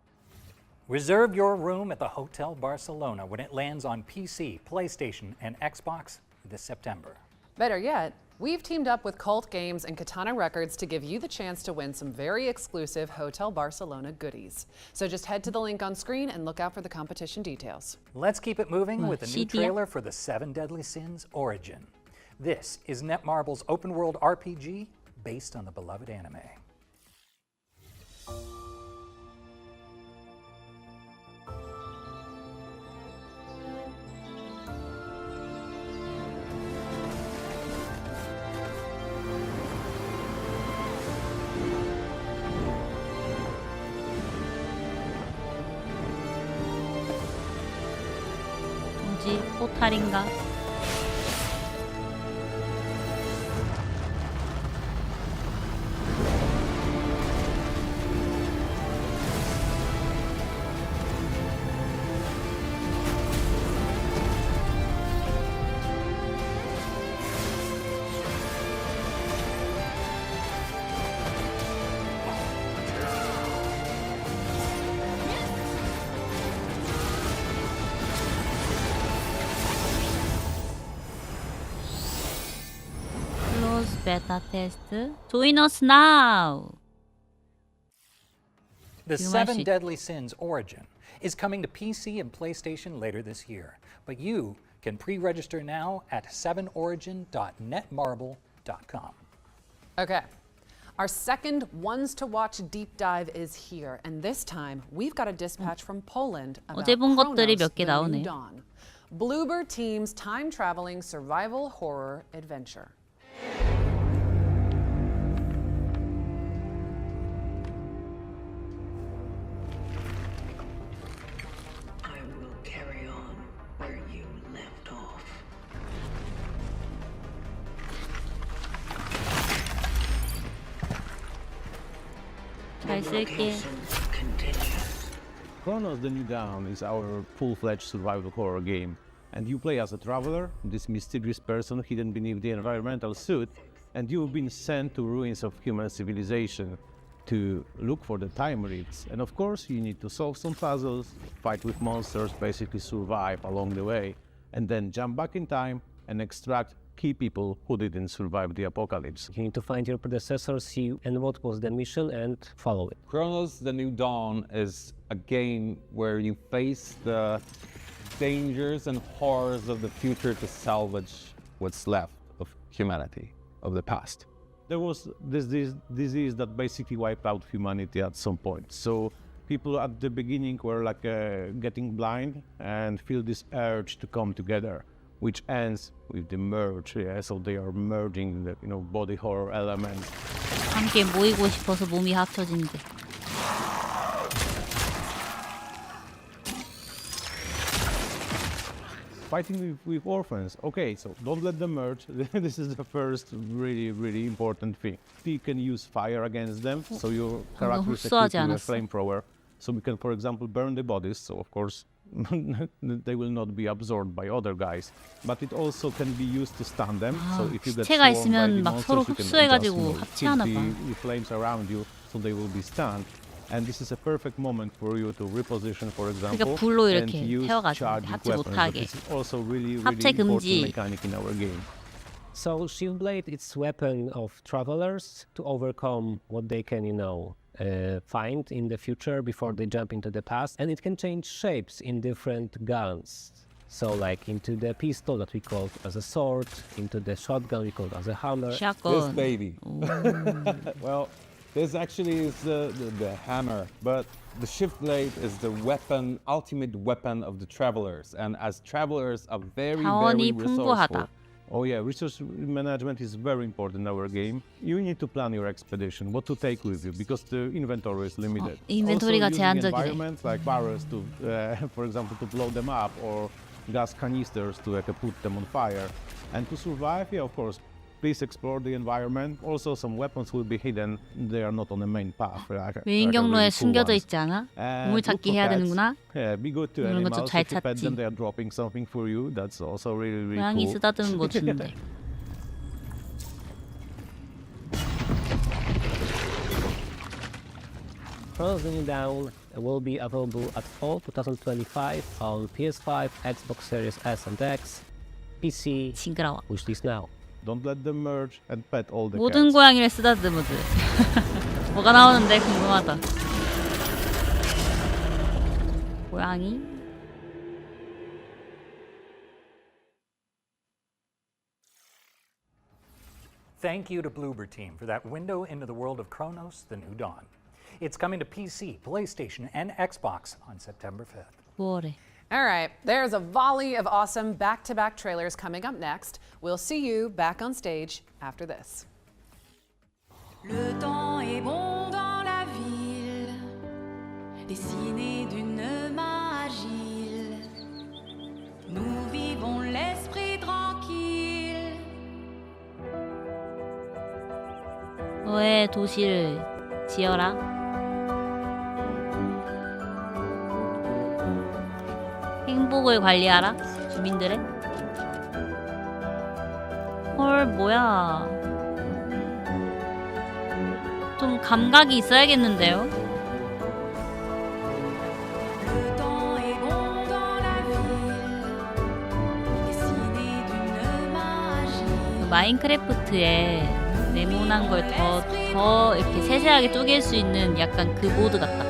Reserve your room at the Hotel Barcelona when it lands on PC, PlayStation, and Xbox this September. Better yet, we've teamed up with Cult Games and Katana Records to give you the chance to win some very exclusive Hotel Barcelona goodies. So just head to the link on screen and look out for the competition details. Let's keep it moving with a new trailer for the 7 Deadly Sins Origin. This is Netmarble's open-world RPG based on the beloved anime. 뭐지? 포탈인가? Beta test. Join us now. The Seven Deadly Sins Origin is coming to PC and PlayStation later this year, but you can pre-register now at 7origin.netmarble.com. Okay. Our second Ones to Watch deep dive is here, and this time we've got a dispatch from Poland about 어제 본 것들이 몇 개 Chronos: The 나오네. New Dawn, Bloober Team's time-traveling survival horror adventure. I will carry on where you left off. 잘 쓸게. Chronos: The New Dawn is our full-fledged survival horror game, and you play as a traveler, this mysterious person hidden beneath the environmental suit, and you've been sent to ruins of human civilization to look for the time rifts. And of course, you need to solve some puzzles, fight with monsters, basically survive along the way, and then jump back in time and extract key people who didn't survive the apocalypse. You need to find your predecessor, see and what was the mission, and follow it. Chronos: The New Dawn is a game where you face the dangers and horrors of the future to salvage what's left of humanity, of the past. There was this disease that basically wiped out humanity at some point. So people at the beginning were like getting blind and feel this urge to come together, which ends with the merge. Yeah? So they are merging the body horror elements. 함께 모이고 싶어서 몸이 합쳐진대. Fighting with orphans. Okay, so don't let them merge. This is the first really important thing. You can use fire against them, so your character is equipped with a flamethrower. So we can, for example, burn the bodies, so of course they will not be absorbed by other guys. But it also can be used to stun them. So if you get 시체가 swarmed by 있으면 the 막 monsters, 서로 you can 흡수해가지고 just, 합체하나 shoot 봐. the flames around you, so they will be stunned. And this is a perfect moment for you to reposition, for example, 그러니까 불로 and 이렇게 use 태워가지고 charging 합체 weapons. 못하게. This is also really 합체 important 금지. mechanic in our game. So Shieldblade is weapon of travelers to overcome what they can, find in the future before they jump into the past, and it can change shapes in different guns. So like into the pistol that we call as a sword, into the shotgun we call as a hammer. This baby. Well, this actually is the hammer, but the shift blade is the weapon, ultimate weapon of the travelers, and as travelers are very resourceful. Oh yeah, resource management is very important in our game. You need to plan your expedition, what to take with you, because the inventory is limited. 인벤토리가 also 제한적이래. environments like barrels to, for example, to blow them up, or gas canisters to put them on fire. And to survive, yeah, of course, please explore the environment. Also, some weapons will be hidden. They are not on the main path. 메인 경로에 숨겨져 있지 않아? 보물 찾기 해야 되는구나. Yeah, be good to 이런 animals. 것도 잘 If you pet them, 찾지. they are dropping something for you. That's also really 고양이 cool. 쓰다듬은 거 주는데. Chronos: The New Dawn will be available at fall 2025 on PS5, Xbox Series S and X, PC. 징그러워. Wishlist now. Don't let them merge and pet all the 모든 cats. 고양이를 쓰다듬으드. 뭐가 나오는데 궁금하다. 고양이? Thank you to Bloober Team for that window into the world of Chronos: The New Dawn. It's coming to PC, PlayStation, and Xbox on September 5th. 뭐래? All right, there's a volley of awesome back-to-back trailers coming up next. We'll see you back on stage after this. Le temps est bon dans la ville, dessiné d'une main agile. Nous vivons l'esprit tranquille. 너의 도시를 지어라. 행복을 관리하라. 주민들의. 헐, 뭐야. 좀 감각이 있어야겠는데요? Le temps est bon dans la ville, dessiné d'une main agile. 마인크래프트에 네모난 걸 더 이렇게 세세하게 쪼갤 수 있는 약간 그 모드 같다.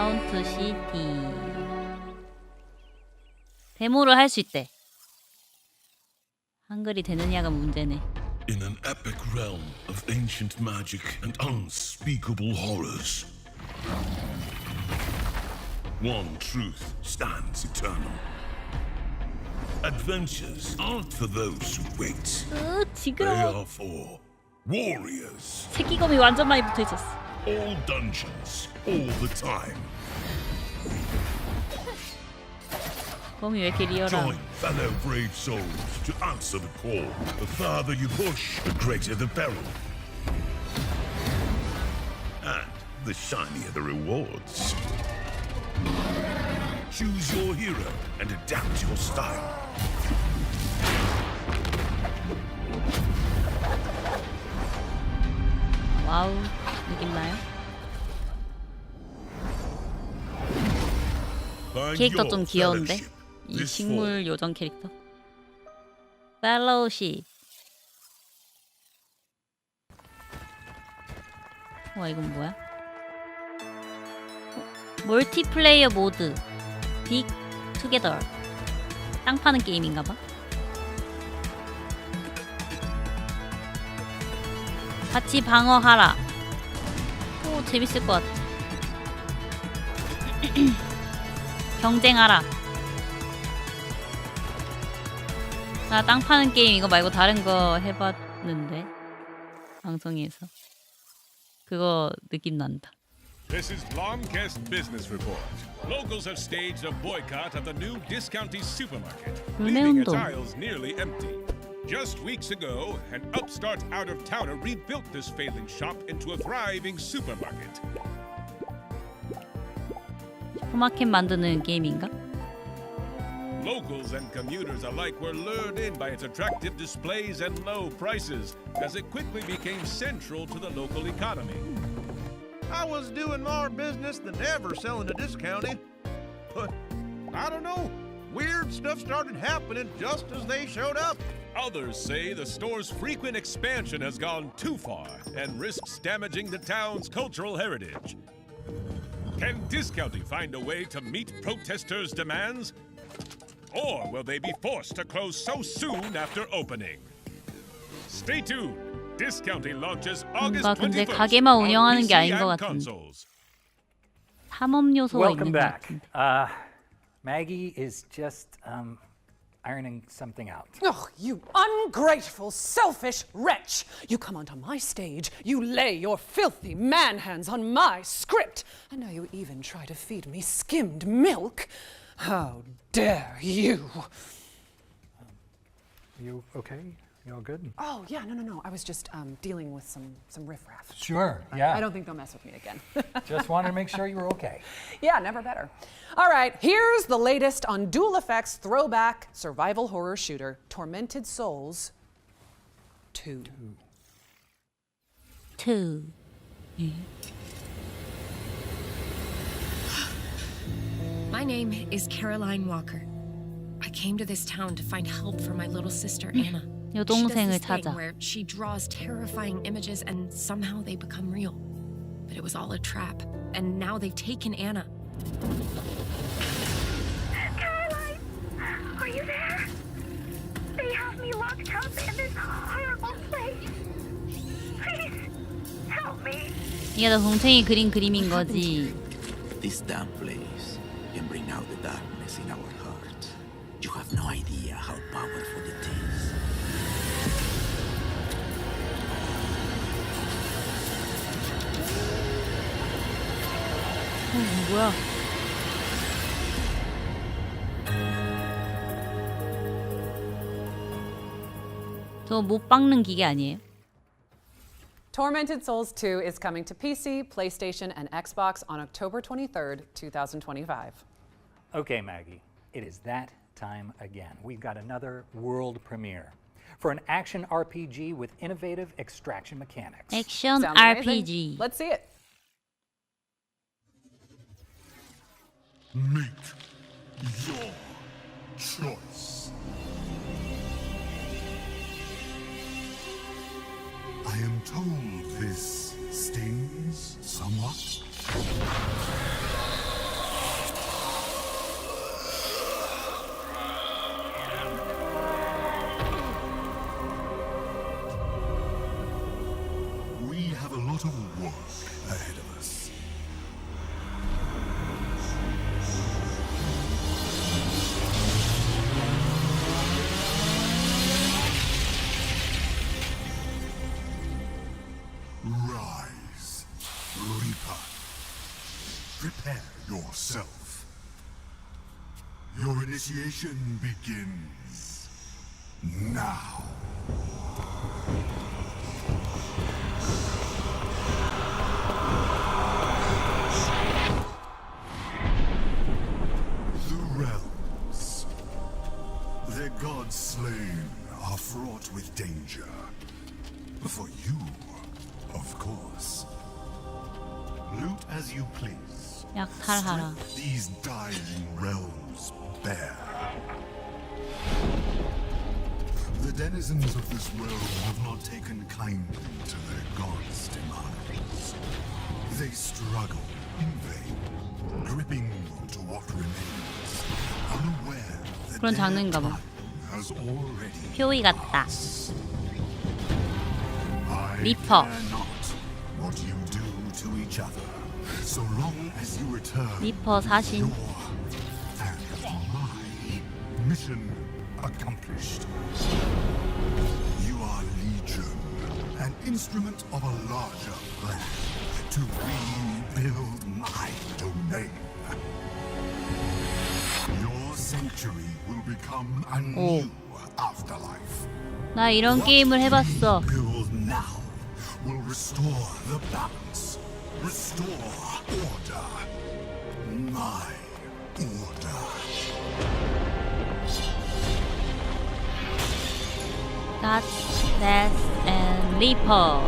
마운트 시티. 데모를 할 수 있대. 한글이 되느냐가 문제네. In an epic realm of ancient magic and unspeakable horrors, one truth stands eternal. Adventures aren't for those who wait. They 징그러워. are for warriors. 새끼검이 완전 많이 붙어있었어. All dungeons, all the time. 검이 왜 이렇게 리얼함? Join fellow brave souls to answer the call. The farther you push, the greater the peril. And the shinier the rewards. Choose your hero and adapt your style. 와우, 느낌 나요? 캐릭터 좀 귀여운데? 이 식물 요정 캐릭터. 펠로우십. 와, 이건 뭐야? 멀티플레이어 모드. 빅 투게더. 땅 파는 게임인가봐. 같이 방어하라. 오, 재밌을 것 같아. 경쟁하라. 나 땅 파는 게임 이거 말고 다른 거 해봤는데 방송에서 그거 느낌 난다. This is Blomkest Business Report. Locals have staged a boycott of the new Discounty supermarket, leaving its aisles nearly empty. Just weeks ago, an upstart out-of-towner rebuilt this failing shop into a thriving supermarket. 슈퍼마켓 만드는 게임인가? Locals and commuters alike were lured in by its attractive displays and low prices, as it quickly became central to the local economy. I was doing more business than ever selling a discounty. But I don't know, weird stuff started happening just as they showed up. Others say the store's frequent expansion has gone too far and risks damaging the town's cultural heritage. Can Discounty find a way to meet protesters' demands? Or will they be forced to close so soon after opening? Stay tuned. Discounty launches August 21st. 근데 가게만 운영하는 게 아닌 것 같은데. 탐험 요소가 있는 것 같은데. Maggie is just ironing something out. Oh, you ungrateful, selfish wretch! You come onto my stage, you lay your filthy man hands on my script, and now you even try to feed me skimmed milk? How dare you! You okay? You all good? Oh, yeah, no. I was just dealing with some riffraff. Sure, yeah. I don't think they'll mess with me again. Just wanted to make sure you were okay. Yeah, never better. All right, here's the latest on Dual Effects throwback survival horror shooter, Tormented Souls 2. My name is Caroline Walker. I came to this town to find help for my little sister, Anna. 여동생을 찾아. Where she draws terrifying images and somehow they become real. But it was all a trap, and now they've taken Anna. Caroline, are you there? They have me locked up in this horrible place. Please, help me. 이게 너 동생이 그린 그림인 거지. This damn place can bring out the darkness in our hearts. You have no idea how powerful it is. 뭐야? 저 못 박는 기계 아니에요? Tormented Souls 2 is coming to PC, PlayStation, and Xbox on October 23rd, 2025. Okay, Maggie, it is that time again. We've got another world premiere for an action RPG with innovative extraction mechanics. Action Sounds RPG. amazing. Let's see it. Make your choice. I am told. This stings somewhat. initiation begins now. The realms, their gods slain, are fraught with danger. For you, of course. Loot as you please. 약탈하라. Strip these dying realms bare. The denizens of this world have not taken kindly to their gods' demands. They struggle in vain, gripping onto what remains, unaware that 그런 their 장르인가 봐. time has already 표이 같다. I 리퍼. care not what you do to each other, so long as you return 리퍼 사신. and my mission accomplished. You are Legion, an instrument of a larger plan to rebuild my domain. Your sanctuary will become a new afterlife. 나 이런 게임을 해봤어. Build now will restore the balance, restore order. My order. That's Death and Reaper.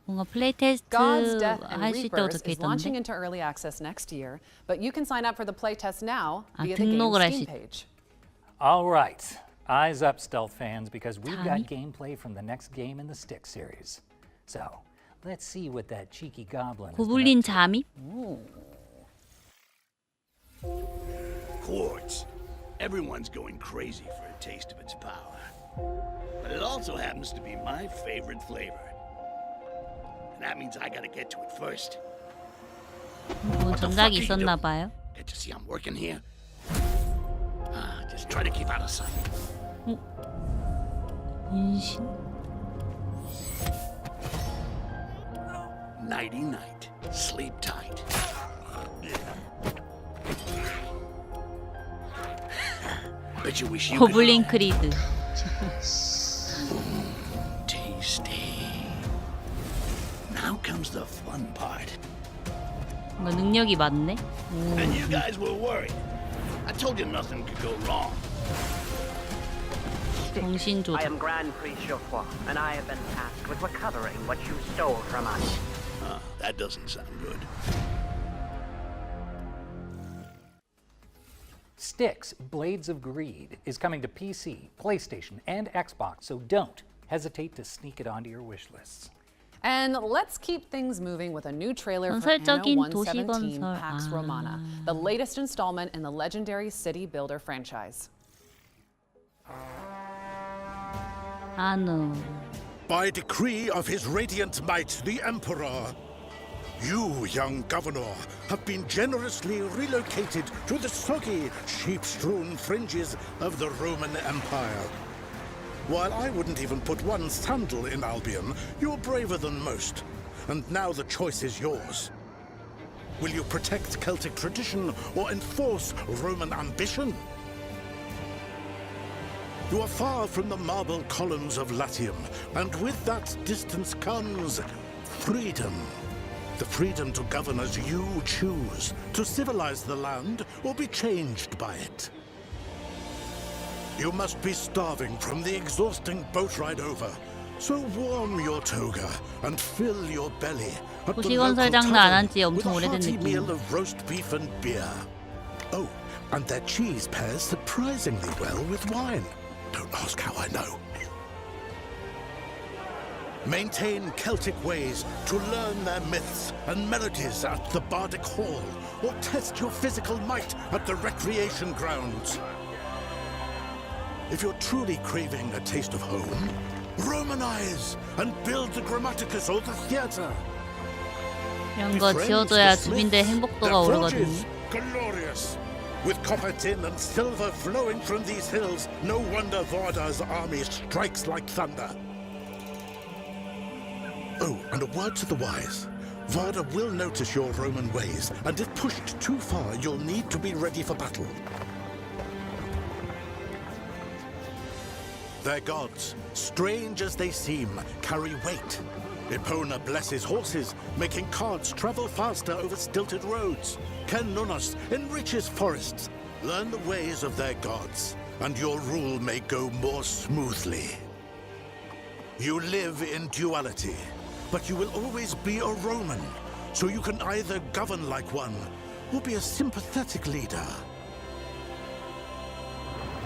뭔가 플레이 테스트 God's Death and 하실 때 Reapers 어떻게 is launching 있던데? into early access next year, but you can sign up for the playtest now 아, via the 등록을 game's 할 Steam 수- page. All right, eyes up, stealth fans, because we've Tommy? got gameplay from the next game in the Stick series. So, let's see what that cheeky goblin has been 고블린 up to. 잠입? Quartz. Everyone's going crazy for a taste of its power. But it also happens to be my favorite flavor. And that means I gotta get to it first. 뭐 전작이 있었나 봐요. Can't you see I'm working here? Just try to keep out of sight. 인신? Nighty night. Sleep tight. Bet you wish you could. 고블린 크리드. Tasty. Now comes the fun part. 뭔가 능력이 많네. And you guys were worried. I told you nothing could go wrong. 정신 조작. I am Grand Priest Geoffroy, and I have been tasked with recovering what you stole from us. That doesn't sound good. Styx Blades of Greed is coming to PC, PlayStation, and Xbox, so don't hesitate to sneak it onto your wish lists. And let's keep things moving with a new trailer for Anno 건설적인 117 도시건설. Pax Romana, the latest installment in the legendary city builder franchise. 아노. By decree of his radiant might, the Emperor, you, young governor, have been generously relocated to the soggy, sheep-strewn fringes of the Roman Empire. While I wouldn't even put one sandal in Albion, you're braver than most. And now the choice is yours. Will you protect Celtic tradition or enforce Roman ambition? You are far from the marble columns of Latium, and with that distance comes freedom. The freedom to govern as you choose, to civilize the land or be changed by it. You must be starving from the exhausting boat ride over, so warm your toga and fill your belly at the 도시건설 local 장르 안 한 tavern 지 with a 엄청 오래된 hearty 느낌. meal of roast beef and beer. Oh, and their cheese pairs surprisingly well with wine. Don't ask how I know. Maintain Celtic ways to learn their myths and melodies at the Bardic Hall, or test your physical might at the recreation grounds. If you're truly craving a taste of home, Romanize and build the Grammaticus or the theatre. 이런 거 지어줘야 주민들 행복도가 오르거든. Glorious. With copper tin and silver flowing from these hills, no wonder Varda's army strikes like thunder. Oh, and a word to the wise. Varda will notice your Roman ways, and if pushed too far, you'll need to be ready for battle. Their gods, strange as they seem, carry weight. Epona blesses horses, making carts travel faster over stilted roads. Ken Nunos enriches forests. Learn the ways of their gods, and your rule may go more smoothly. You live in duality, but you will always be a Roman, so you can either govern like one, or be a sympathetic leader.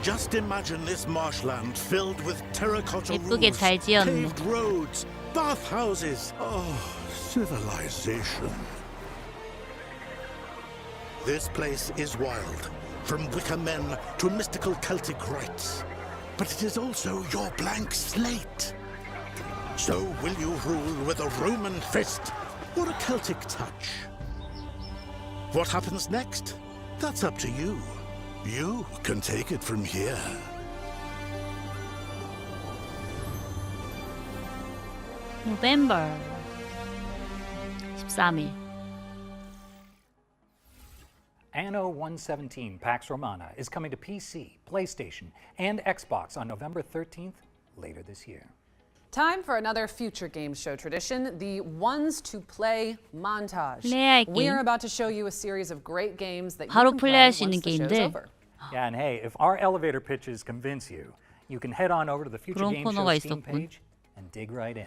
Just imagine this marshland filled with terracotta 예쁘게 roofs, 잘 지었네. paved roads, bathhouses. Oh, civilization. This place is wild, from wicker men to mystical Celtic rites. But it is also your blank slate. So will you rule with a Roman fist or a Celtic touch? What happens next? That's up to you. You can take it from here. November 13일. Anno 117 Pax Romana is coming to PC, PlayStation, and Xbox on November 13th, later this year. Time for another future game show tradition, the Ones to Play montage. 플레이할 게임. We're about to show you a series of great games that you 바로 can play 플레이할 수 once 있는 the show's 게임들. over. Yeah, and hey, if our elevator pitches convince you, you can head on over to the Future 그런 Game 코너가 Show Steam 있었군. page and dig right in.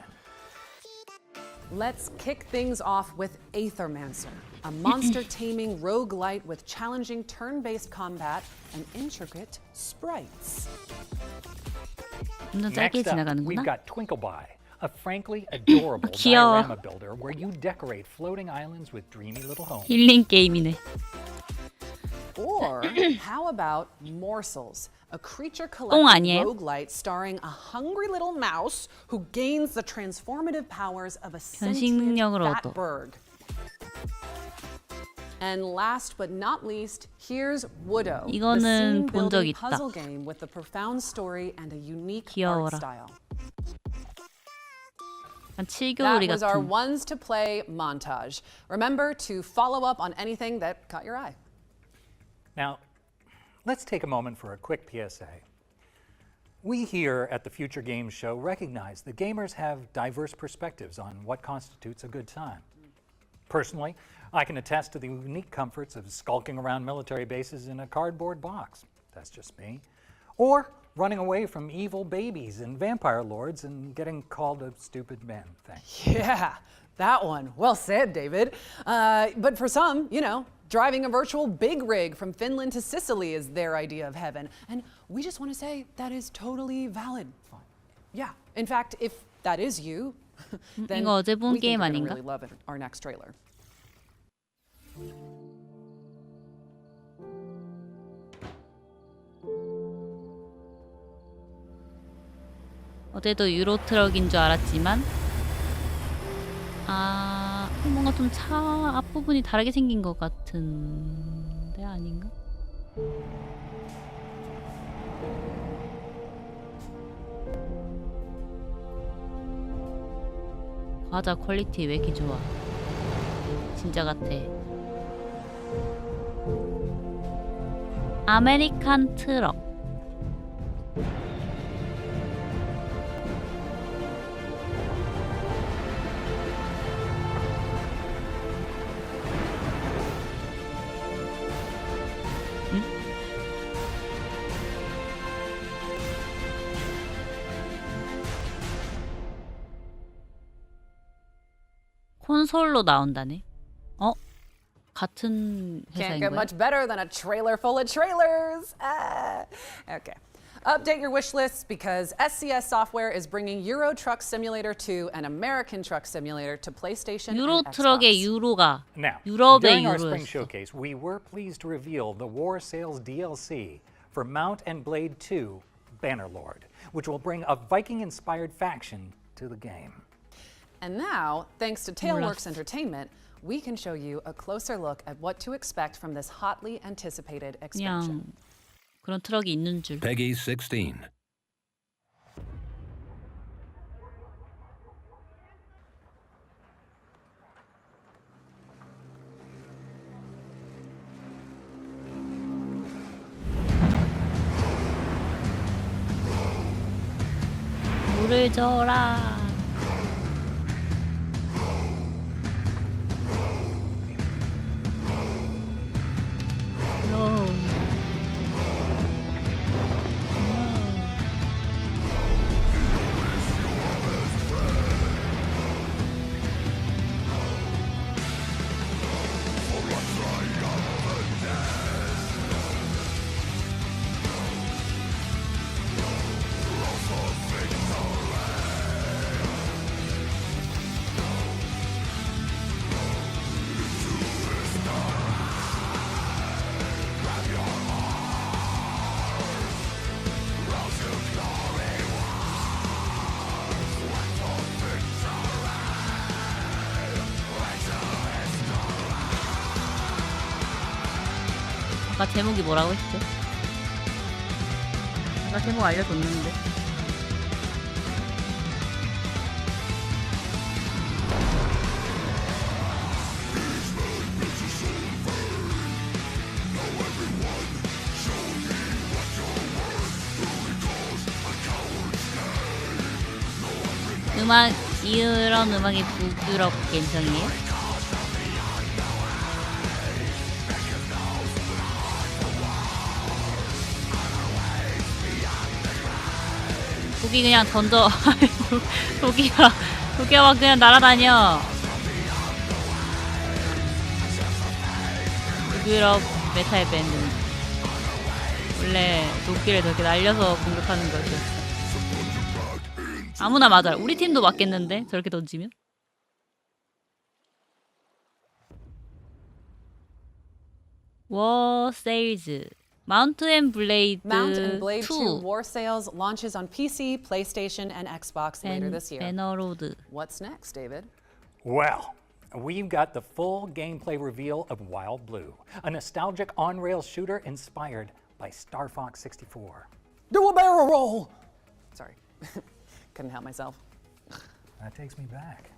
Let's kick things off with Aethermancer, a monster-taming roguelite with challenging turn-based combat and intricate sprites. 좀 더 짧게 Next up, 지나가는구나. we've got Twinkleby, a frankly adorable 귀여워. diorama builder where you decorate floating islands with dreamy little homes. 힐링 게임이네. Or how about Morsels, a creature 똥 collecting 아니에요? roguelite starring a hungry little mouse who gains the transformative powers of a 변신 sentient 능력을 fat 얻어. bird. And last but not least, here's Woodo, the 이거는 본 적 scene-building 있다. puzzle game with a profound story and a unique art 귀여워라. style. 약간 That 칠교우리 was our 같은. Ones to Play montage. Remember to follow up on anything that caught your eye. Now, let's take a moment for a quick PSA. We here at the Future Games Show recognize that gamers have diverse perspectives on what constitutes a good time. Personally, I can attest to the unique comforts of skulking around military bases in a cardboard box. That's just me. Or running away from evil babies and vampire lords and getting called a stupid man thing. Yeah, that one. Well said, David. But for some, driving a virtual big rig from Finland to Sicily is their idea of heaven. And we just want to say that is totally valid. Yeah, in fact, if that is you, then 이거 어제 본 we think 게임 you're gonna 아닌가? really love it, our next trailer. 어제도 유로 트럭인 줄 알았지만 뭔가 좀 차 앞부분이 다르게 생긴 것 같은데 아닌가? 과자 퀄리티 왜 이렇게 좋아? 진짜 같아. 아메리칸 트럭. 콘솔로 나온다네. 같은 Can't 회사인 get 거야? much better than a trailer full of trailers. Okay. Update your wish lists because SCS Software is bringing Euro Truck Simulator 2 and American Truck Simulator to PlayStation 유로 and 트럭의 Xbox. 유로가 Now, 유럽의 during our spring 유로였어. showcase, we were pleased to reveal the War Sales DLC for Mount and Blade 2 Bannerlord, which will bring a Viking-inspired faction to the game. And now, thanks to Tailworks 몰랐어. Entertainment, we can show you a closer look at what to expect from this hotly anticipated expansion. 그냥 그런 트럭이 있는 줄. Peggy 16. 물을 줘라. 아까 제목이 뭐라고 했죠? 아까 제목 알려줬는데. 음악, 이런 음악이 북유럽 감성이에요? 독이 그냥 던져. 독이가 막 그냥 날아다녀. 북유럽 메탈 밴드는 원래 도끼를 저렇게 날려서 공격하는 것이었어. 아무나 맞아요. 우리 팀도 맞겠는데 저렇게 던지면? 워 세일즈 Mount and Blade Mount and Blade 2 2 War Sales launches on PC, PlayStation, and Xbox later this year. 배너로드. What's next, David? Well, we've got the full gameplay reveal of Wild Blue, a nostalgic on-rail shooter inspired by Star Fox 64. Do a barrel roll! Sorry, couldn't help myself. That takes me back.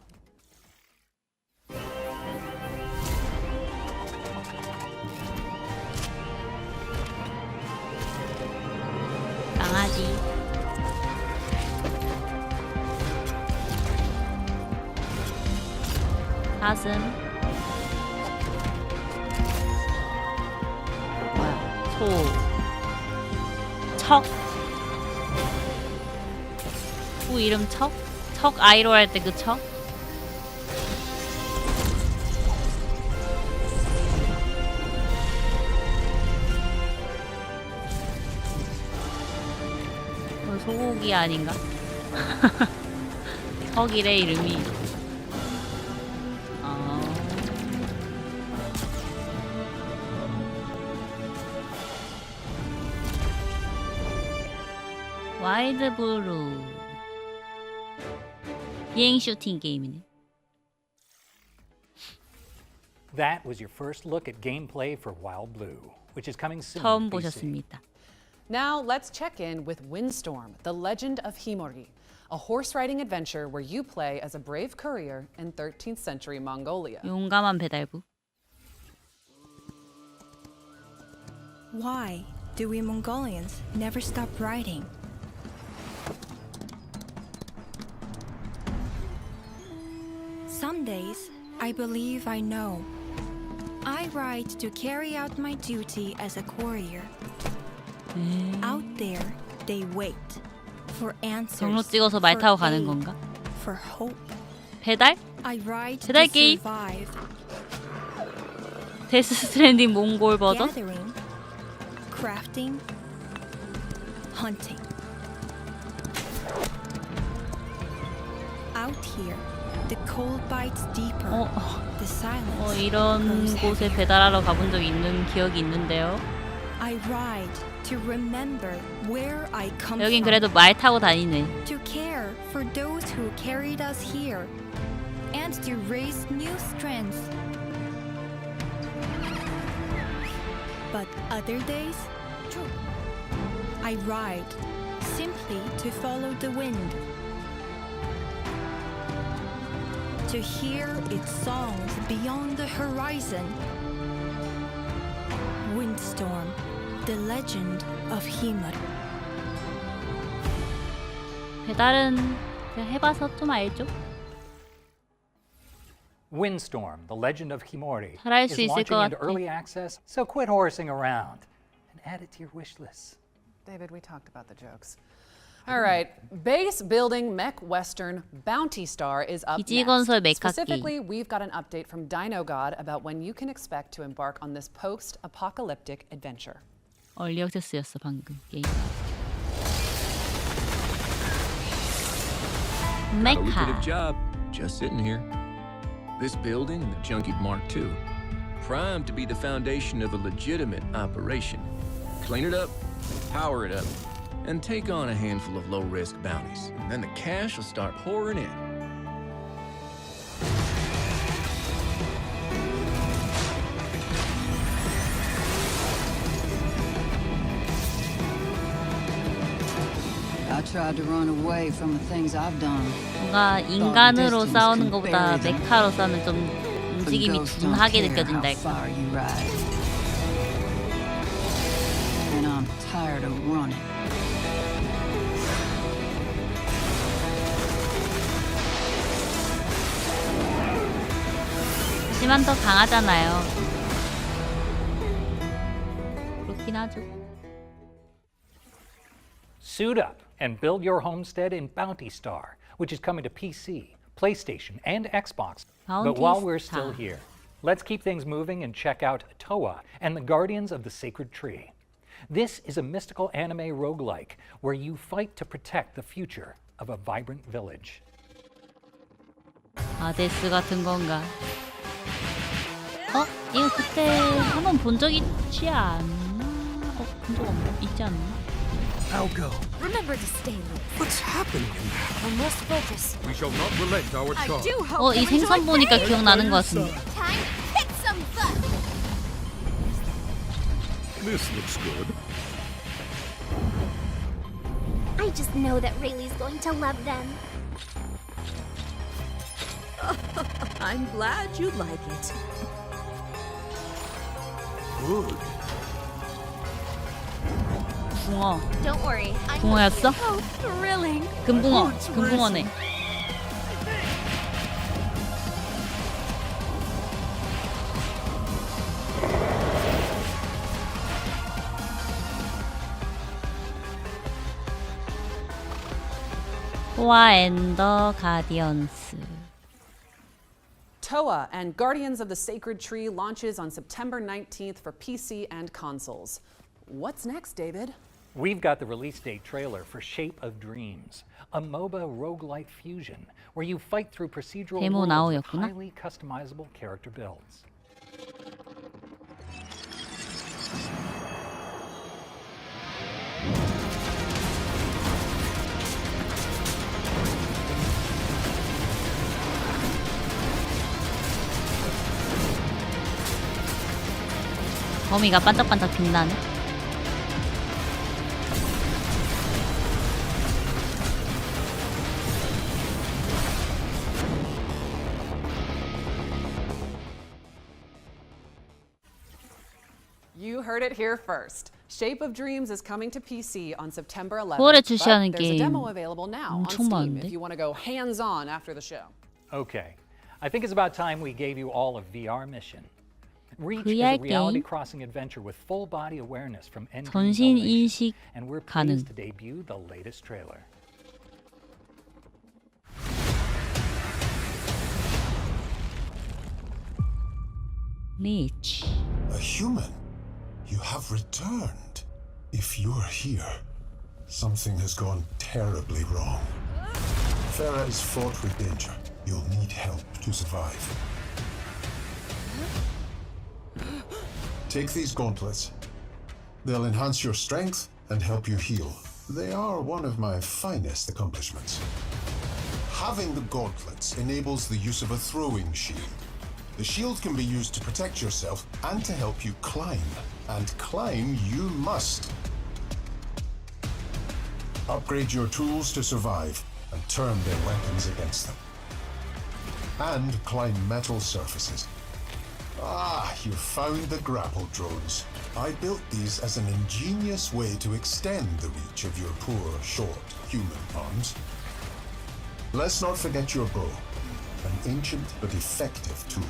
강아지. 사슴. 뭐야? 소. 척. 소 이름 척? 척 아이로 할 때 그 척? 소고기 아닌가? 척이래 이름이. 와일드 블루. 비행 슈팅 게임이네. That was your first look at gameplay for Wild Blue, which is coming soon. 처음 to PC. 보셨습니다. Now let's check in with Windstorm, The Legend of Himori, a horse riding adventure where you play as a brave courier in 13th century Mongolia. 용감한 배달부. Why do we Mongolians never stop riding? Some days, I believe I know. I ride to carry out my duty as a courier. Out there, they wait for answers. 경로 찍어서 말 타고 가는 건가? For hope. 배달? I ride 배달 to 게임? survive. 데스 스트랜딩 몽골 버전? Gathering, crafting, hunting. Out here, the cold bites deeper. The silence. 이런 곳에 배달하러 가본 적 있는 기억이 있는데요. I ride to remember where I come 여긴 from. 그래도 말 타고 다니네. To care for those who carried us here, and to raise new strength. But other days, I ride simply to follow the wind, to hear its songs beyond the horizon. Windstorm, the legend of Himari. 배달은 그냥 해봐서 좀 알죠. Windstorm, The Legend of Himori, 잘할 is 수 있을 launching 것 into 같아. early access, so quit horsing around and add it to your wish list. David, we talked about the jokes. All right, base building mech western Bounty Star is up 기지 건설 next. 메카기. Specifically, we've got an update from Dino God about when you can expect to embark on this post-apocalyptic adventure. 얼리 액세스였어 방금 게임. Not a lucrative 메카. job, just sitting here. This building and the junkie Mark II, primed to be the foundation of a legitimate operation. Clean it up, power it up, and take on a handful of low-risk bounties. And then the cash will start pouring in. I tried to run away from the things I've done. 뭔가 인간으로 싸우는 것보다 메카로 싸우면 좀 움직임이 둔하게 느껴진달까. And I'm tired of running. 하지만 더 강하잖아요. 그렇긴 하죠. Suit up and build your homestead in Bounty Star, which is coming to PC, PlayStation, and Xbox. But while we're still here, let's keep things moving and check out Toa and the Guardians of the Sacred Tree. This is a mystical anime roguelike where you fight to protect the future of a vibrant village. 아데스 같은 건가? 이거 그때 한번 본 적 있지 않나? 본 적 있지 않나? I'll go. Remember to stay low. What's happening in there? I must focus. We shall not relent our I charge. do hope 이 생선 보니까 기억나는 것 같은데. Time to kick some butt. This looks good. I just know that Rayleigh's going to love them. I'm glad you like it. Good. 붕어. Don't worry. I'm 붕어였어? How thrilling. 금붕어. 금붕어네. 토아 앤 더 가디언스. Toa and Guardians of the Sacred Tree launches on September 19th for PC and consoles. What's next, David? We've got the release date trailer for Shape of Dreams, a MOBA roguelike fusion where you fight through procedural 데모 worlds with 나오였구나. highly customizable character builds. 거미가 반짝반짝 빛나네. You heard it here first. Shape of Dreams is coming to PC on September 11th. 9월에 But 출시하는 there's a 게임 demo available now on 엄청 Steam 많은데? if you want to go hands-on after the show. Okay, I think it's about time we gave you all a VR mission. Reach is VR a reality 게임? crossing adventure with full body awareness from end 전신 인식 and we're 가능. pleased to debut the latest trailer. 리치. A human? You have returned. If you're here, something has gone terribly wrong. Farah is fraught with danger. You'll need help to survive. Take these gauntlets. They'll enhance your strength and help you heal. They are one of my finest accomplishments. Having the gauntlets enables the use of a throwing shield. The shield can be used to protect yourself and to help you climb. And climb you must. Upgrade your tools to survive and turn their weapons against them. And climb metal surfaces. Ah, you found the grapple drones. I built these as an ingenious way to extend the reach of your poor, short human arms. Let's not forget your bow, an ancient but effective tool.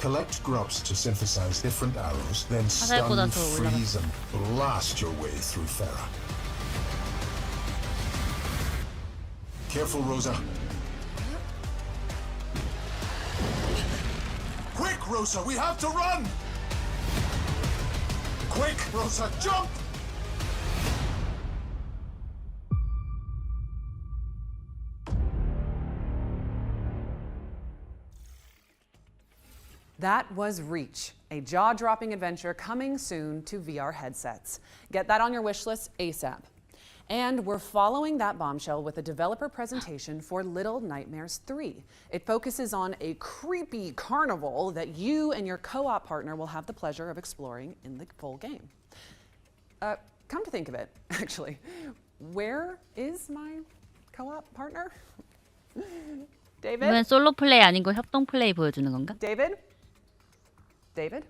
Collect grubs to synthesize different arrows, then stun, freeze, and blast your way through Farah. Careful, Rosa. Quick, Rosa, we have to run! Quick, Rosa, jump! That was Reach, a jaw-dropping adventure coming soon to VR headsets. Get that on your wish list ASAP. And we're following that bombshell with a developer presentation for Little Nightmares 3. It focuses on a creepy carnival that you and your co-op partner will have the pleasure of exploring in the full game. Come to think of it, actually, where is my co-op partner? David? 이건 솔로 플레이 아니고 협동 플레이 보여주는 건가? David? David?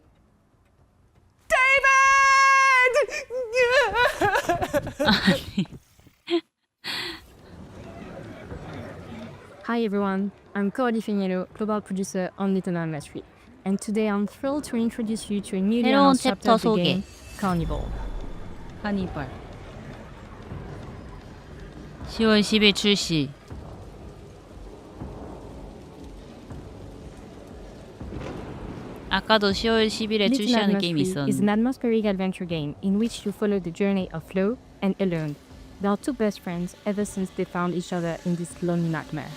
Hi everyone, I'm Coralie Feniello, global producer on Little Nightmares 3, and today I'm thrilled to introduce you to a newly announced chapter of the game, Carnival. 카니발 10월 10일 출시. 아까도 10월 10일에 출시하는 게임이 있었는데. is an atmospheric adventure game in which you follow the journey of Flo and Alone. They are two best friends ever since they found each other in this lonely nightmare.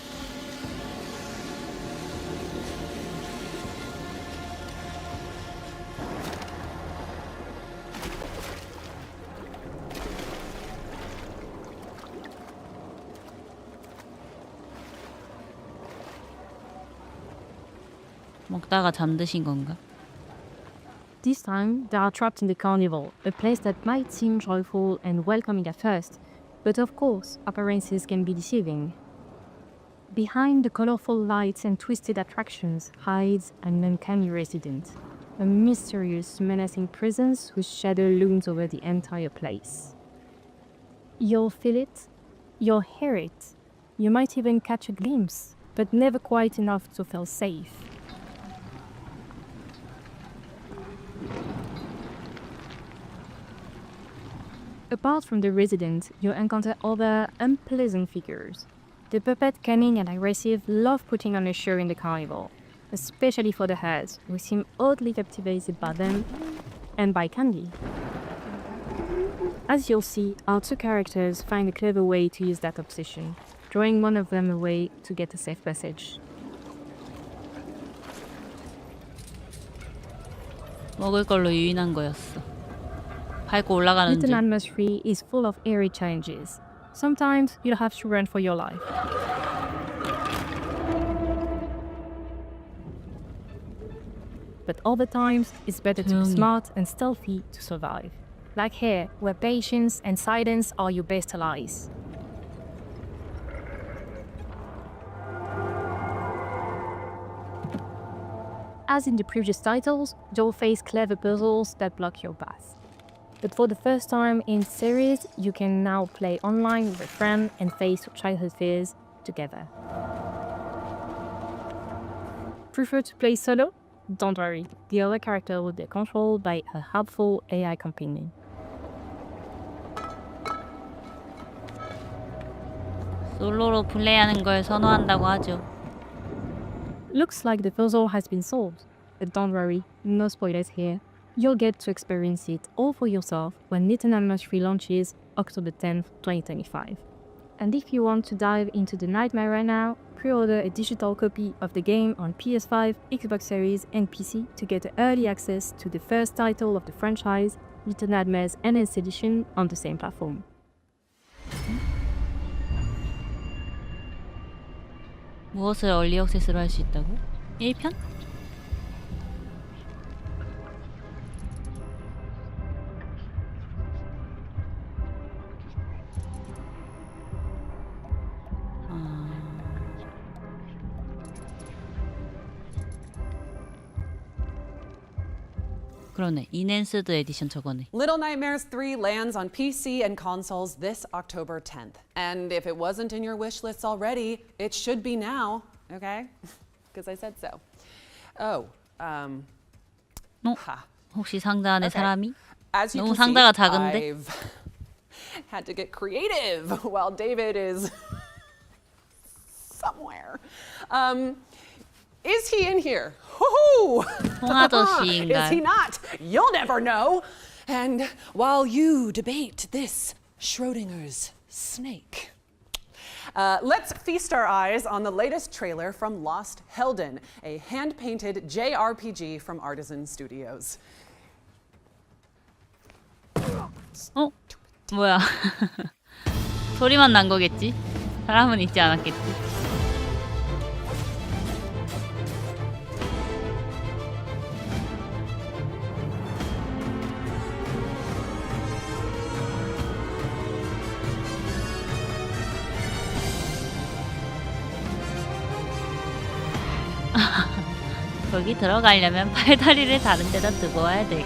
먹다가 잠드신 건가? This time, they are trapped in the carnival, a place that might seem joyful and welcoming at first, but of course, appearances can be deceiving. Behind the colorful lights and twisted attractions hides an uncanny resident, a mysterious, menacing presence whose shadow looms over the entire place. You'll feel it, you'll hear it, you might even catch a glimpse, but never quite enough to feel safe. Apart from the resident, you encounter other unpleasant figures. The puppet, cunning and aggressive, love putting on a show in the carnival, especially for the hares, who seem oddly captivated by them and by candy. As you'll see, our two characters find a clever way to use that obsession, drawing one of them away to get a safe passage. 먹을 걸로 유인한 거였어. 밟고 올라가는 Little 줄. Nightmares 3 is full of eerie challenges. Sometimes you'll have to run for your life. But other times, it's better to be smart and stealthy to survive. Like here, where patience and silence are your best allies. As in the previous titles, you'll face clever puzzles that block your path. But for the first time in the series, you can now play online with a friend and face childhood fears together. Prefer to play solo? Don't worry, the other character will be controlled by a helpful AI companion. 솔로로 플레이하는 걸 선호한다고 하죠. Looks like the puzzle has been solved, but don't worry, no spoilers here. You'll get to experience it all for yourself when Little Nightmares 3 launches October 10th, 2025. And if you want to dive into the nightmare right now, pre-order a digital copy of the game on PS5, Xbox Series and PC to get early access to the first title of the franchise, Little Nightmares Enhanced Edition, on the same platform. 무엇을 얼리 액세스로 할 수 있다고? 1편? 그러네. 인핸스드 에디션 저거네. Little Nightmares 3 lands on PC and consoles this October 10th. And if it wasn't in your wish lists already, it should be now, okay? Because I said so. Oh, 혹시 상자 안에 사람이? As you 너무 can 상자가 see, 작은데? I've had to get creative while David is somewhere. Is he in here? Woohoo! Is he not? You'll never know. And while you debate this Schrodinger's snake, let's feast our eyes on the latest trailer from Lost Helden, a hand-painted JRPG from Artisan Studios. 어? 뭐야? 소리만 난 거겠지? 사람은 있지 않았겠지? 거기 들어가려면 팔다리를 다른 데다 두고 와야 돼.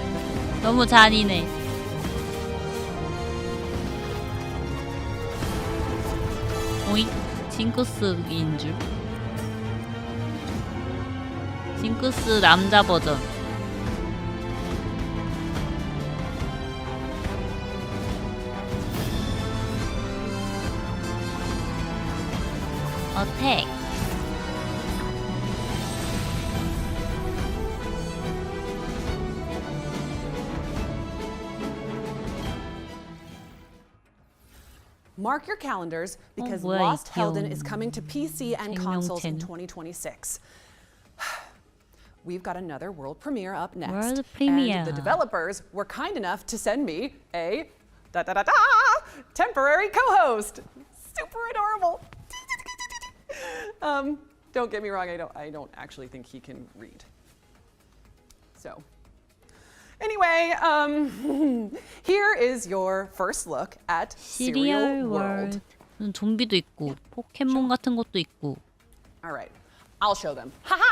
너무 잔인해. 오이? 징크스인 줄. 징크스 남자 버전. 어택. Mark your calendars because 뭐야, Lost 이 Helden 귀여운 is coming to PC and consoles in 생명체는. 2026. We've got another world premiere up next. World premiere. And the developers were kind enough to send me a temporary co-host. Super adorable. Don't get me wrong, I don't actually think he can read. So anyway, here is your first look at Serial World. 좀비도 있고 포켓몬 같은 것도 있고. All right, I'll show them. 하하!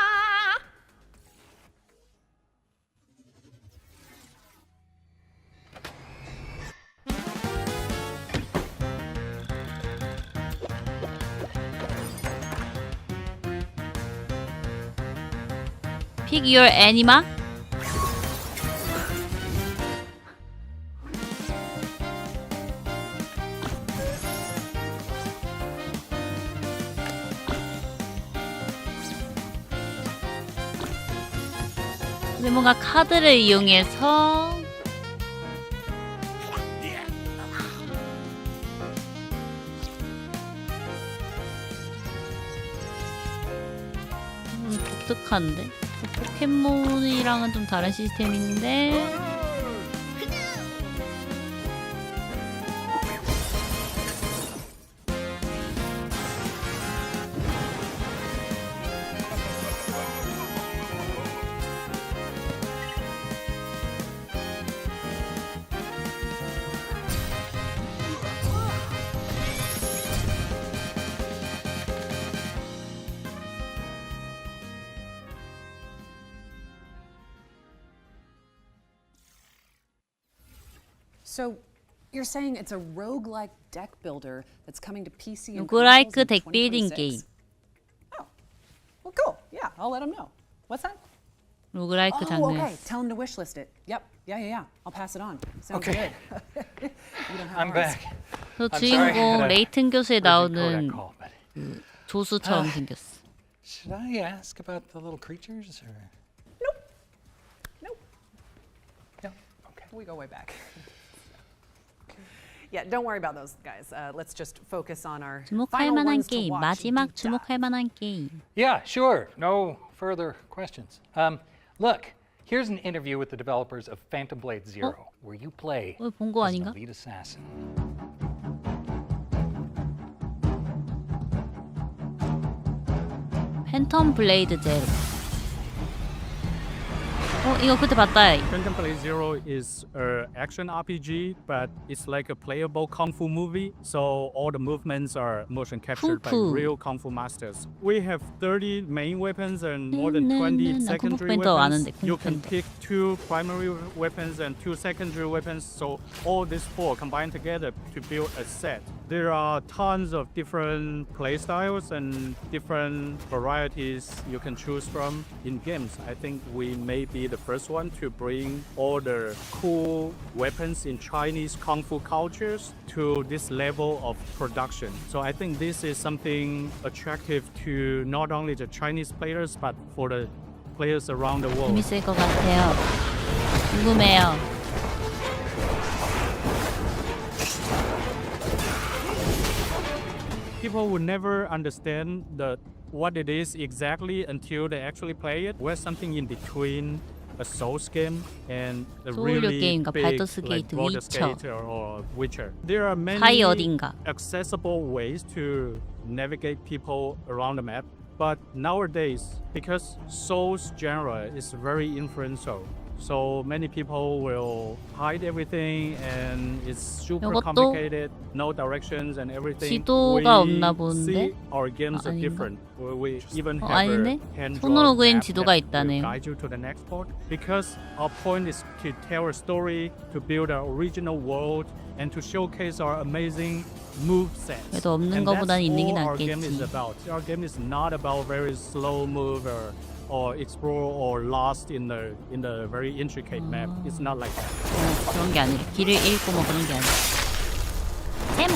Pick your animal. 근데 뭔가 카드를 이용해서 독특한데? 포켓몬이랑은 좀 다른 시스템인데 So you're saying it's a roguelike deck builder that's coming to PC and 로그라이크 consoles in 덱 빌딩 2026? 게임. Oh, well, cool. Yeah, I'll let him know. What's that? 로그라이크 Oh, 장르. okay. Tell him to wishlist it. Yep. Yeah. I'll pass it on. Sounds Okay. good. You don't have I'm ours. back. 그 I'm sorry, 주인공 I had a 레이튼 교수에 urgent 나오는 Kodak call, but- 그 조수처럼 생겼어. Should I ask about the little creatures or? We go way back. Yeah, don't worry about those guys. Let's just focus on our 주목할 final 만한 ones to 게임, watch. 마지막 주목할 만한 게임. Yeah, sure. No further questions. Look, here's an interview with the developers of Phantom Blade Zero, where you play 본 거 as an 아닌가? elite assassin. 팬텀 블레이드 제로. 이거 그때 봤다. Phantom Blade Zero is an action RPG, but it's like a playable kung fu movie. So all the movements are motion captured by real kung fu masters. We have 30 main weapons and more than 20 secondary weapons. You can pick 2 primary weapons and 2 secondary weapons. So all these 4 combined together to build a set. There are tons of different playstyles and different varieties you can choose from in games. I think we may be the first one to bring all the cool weapons in Chinese kung fu cultures to this level of production. So I think this is something attractive to not only the Chinese players but for the players around the world. 재밌을 것 같아요. 궁금해요. People will never understand what it is exactly until they actually play it. We're something in between a Souls game and a really 게임과 big 발더스 like 게이트, Baldur's 위쳐. Gate or Witcher. There are many 사이 어딘가. accessible ways to navigate people around the map. But nowadays, because Souls genre is very influential, so many people will hide everything and it's super 이것도 complicated, no directions and everything. 지도가 없나 We 보는데? see our games are 아닌가? different. We even have 아니네? a hand 손으로 그린 map 지도가 that will 있다네요. guide you to the next port. Because our point is to tell a story, to build our original world, and to showcase our amazing move sets. 그래도 없는 And that's 거보단 있는 게 all our game is 낫겠지. about. Our game is not about very slow move or explore or lost in the very intricate map. It's not like that. 그런 게 아니라 길을 잃고 뭐 그런 게 아니라. 세모.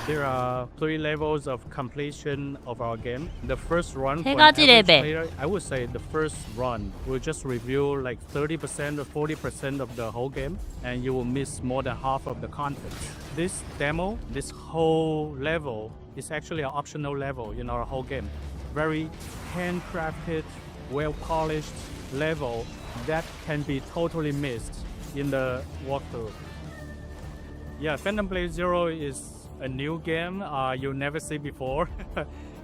There are 3 levels of completion of our game. The first run 세 for an 가지 average 레벨. player, I would say the first run will just review like 30% or 40% of the whole game, and you will miss more than half of the content. This demo, this whole level, is actually an optional level in our whole game. Very handcrafted, well-polished level that can be totally missed in the walkthrough. Yeah, Phantom Blade Zero is a new game you'll never see before.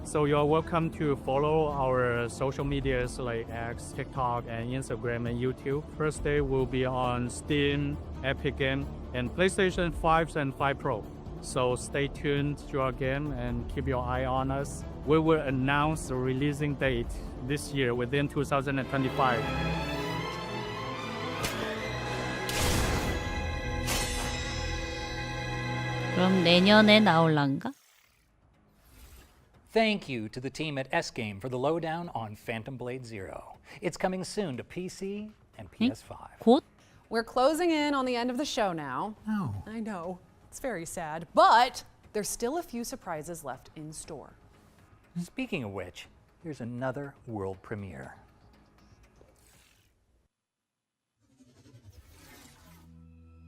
So you're welcome to follow our social medias like X, TikTok, and Instagram and YouTube. First day will be on Steam, Epic Game, and PlayStation 5 and 5 Pro. So stay tuned to our game and keep your eye on us. We will announce the releasing date this year within 2025. 그럼 내년에 나올란가? Thank you to the team at S-Game for the lowdown on Phantom Blade Zero. It's coming soon to PC and PS5. 곧? We're closing in on the end of the show now. No. I know. It's very sad. But there's still a few surprises left in store. Speaking of which, here's another world premiere.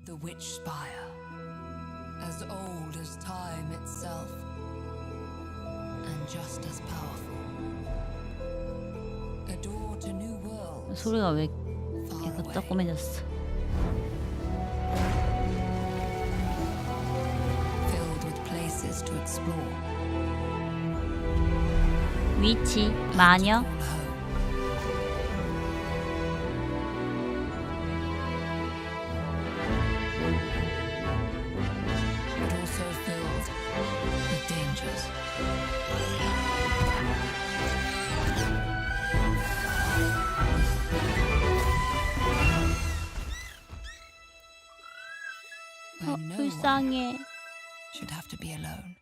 The Witch Spire, as old as time itself, and just as powerful. A door to new worlds. 소리가 왜 이렇게 따끔해졌어? Filled with places to explore. 위치, 마녀. But also filled with dangers. Where no 불쌍해. one should have to be alone.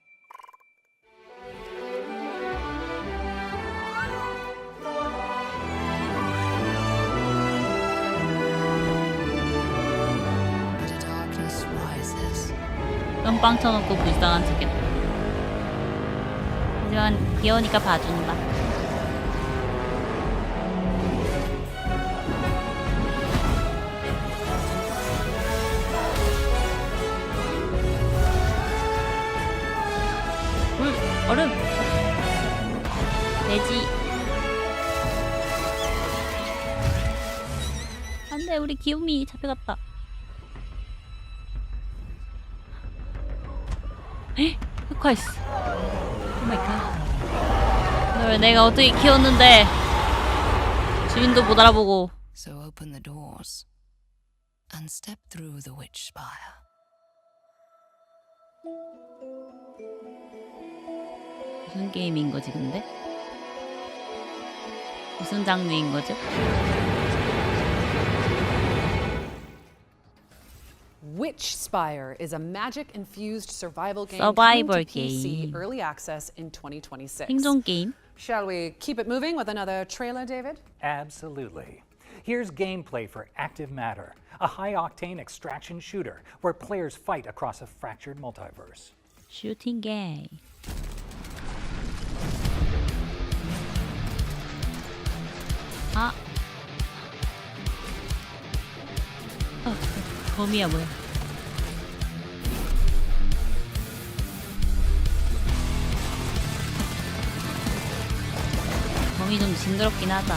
But a darkness rises. 깜빵 쳐놓고 불쌍한 척했다. 하지만 귀여우니까 봐준다. 물, 얼음, 돼지. 안돼, 우리 귀요미 잡혀갔다. 에? 흑화했어. 오 마이 갓. 널 내가 어떻게 키웠는데? 주인도 못 알아보고. So open the doors and step through the witch spire. 무슨 게임인 거지 근데? 무슨 장르인 거죠? Witch Spire is a magic-infused survival game Survival coming to PC game. early access in 2026. 생존 게임. Shall we keep it moving with another trailer, David? Absolutely. Here's gameplay for Active Matter, a high-octane extraction shooter where players fight across a fractured multiverse. 슈팅 게임. 아. 범이야 뭐야? 범이 좀 징그럽긴 하다.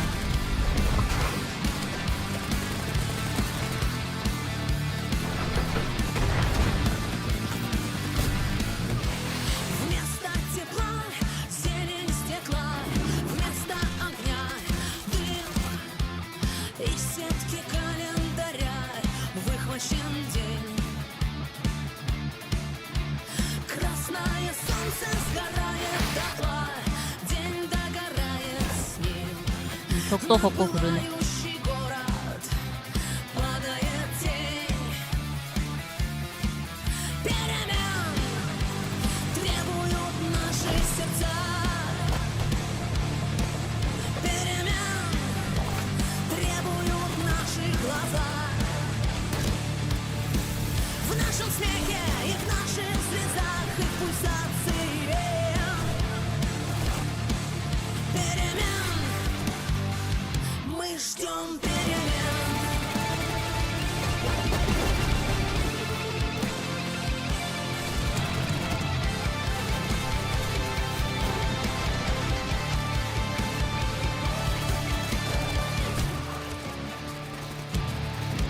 벽도 걷고 그러네.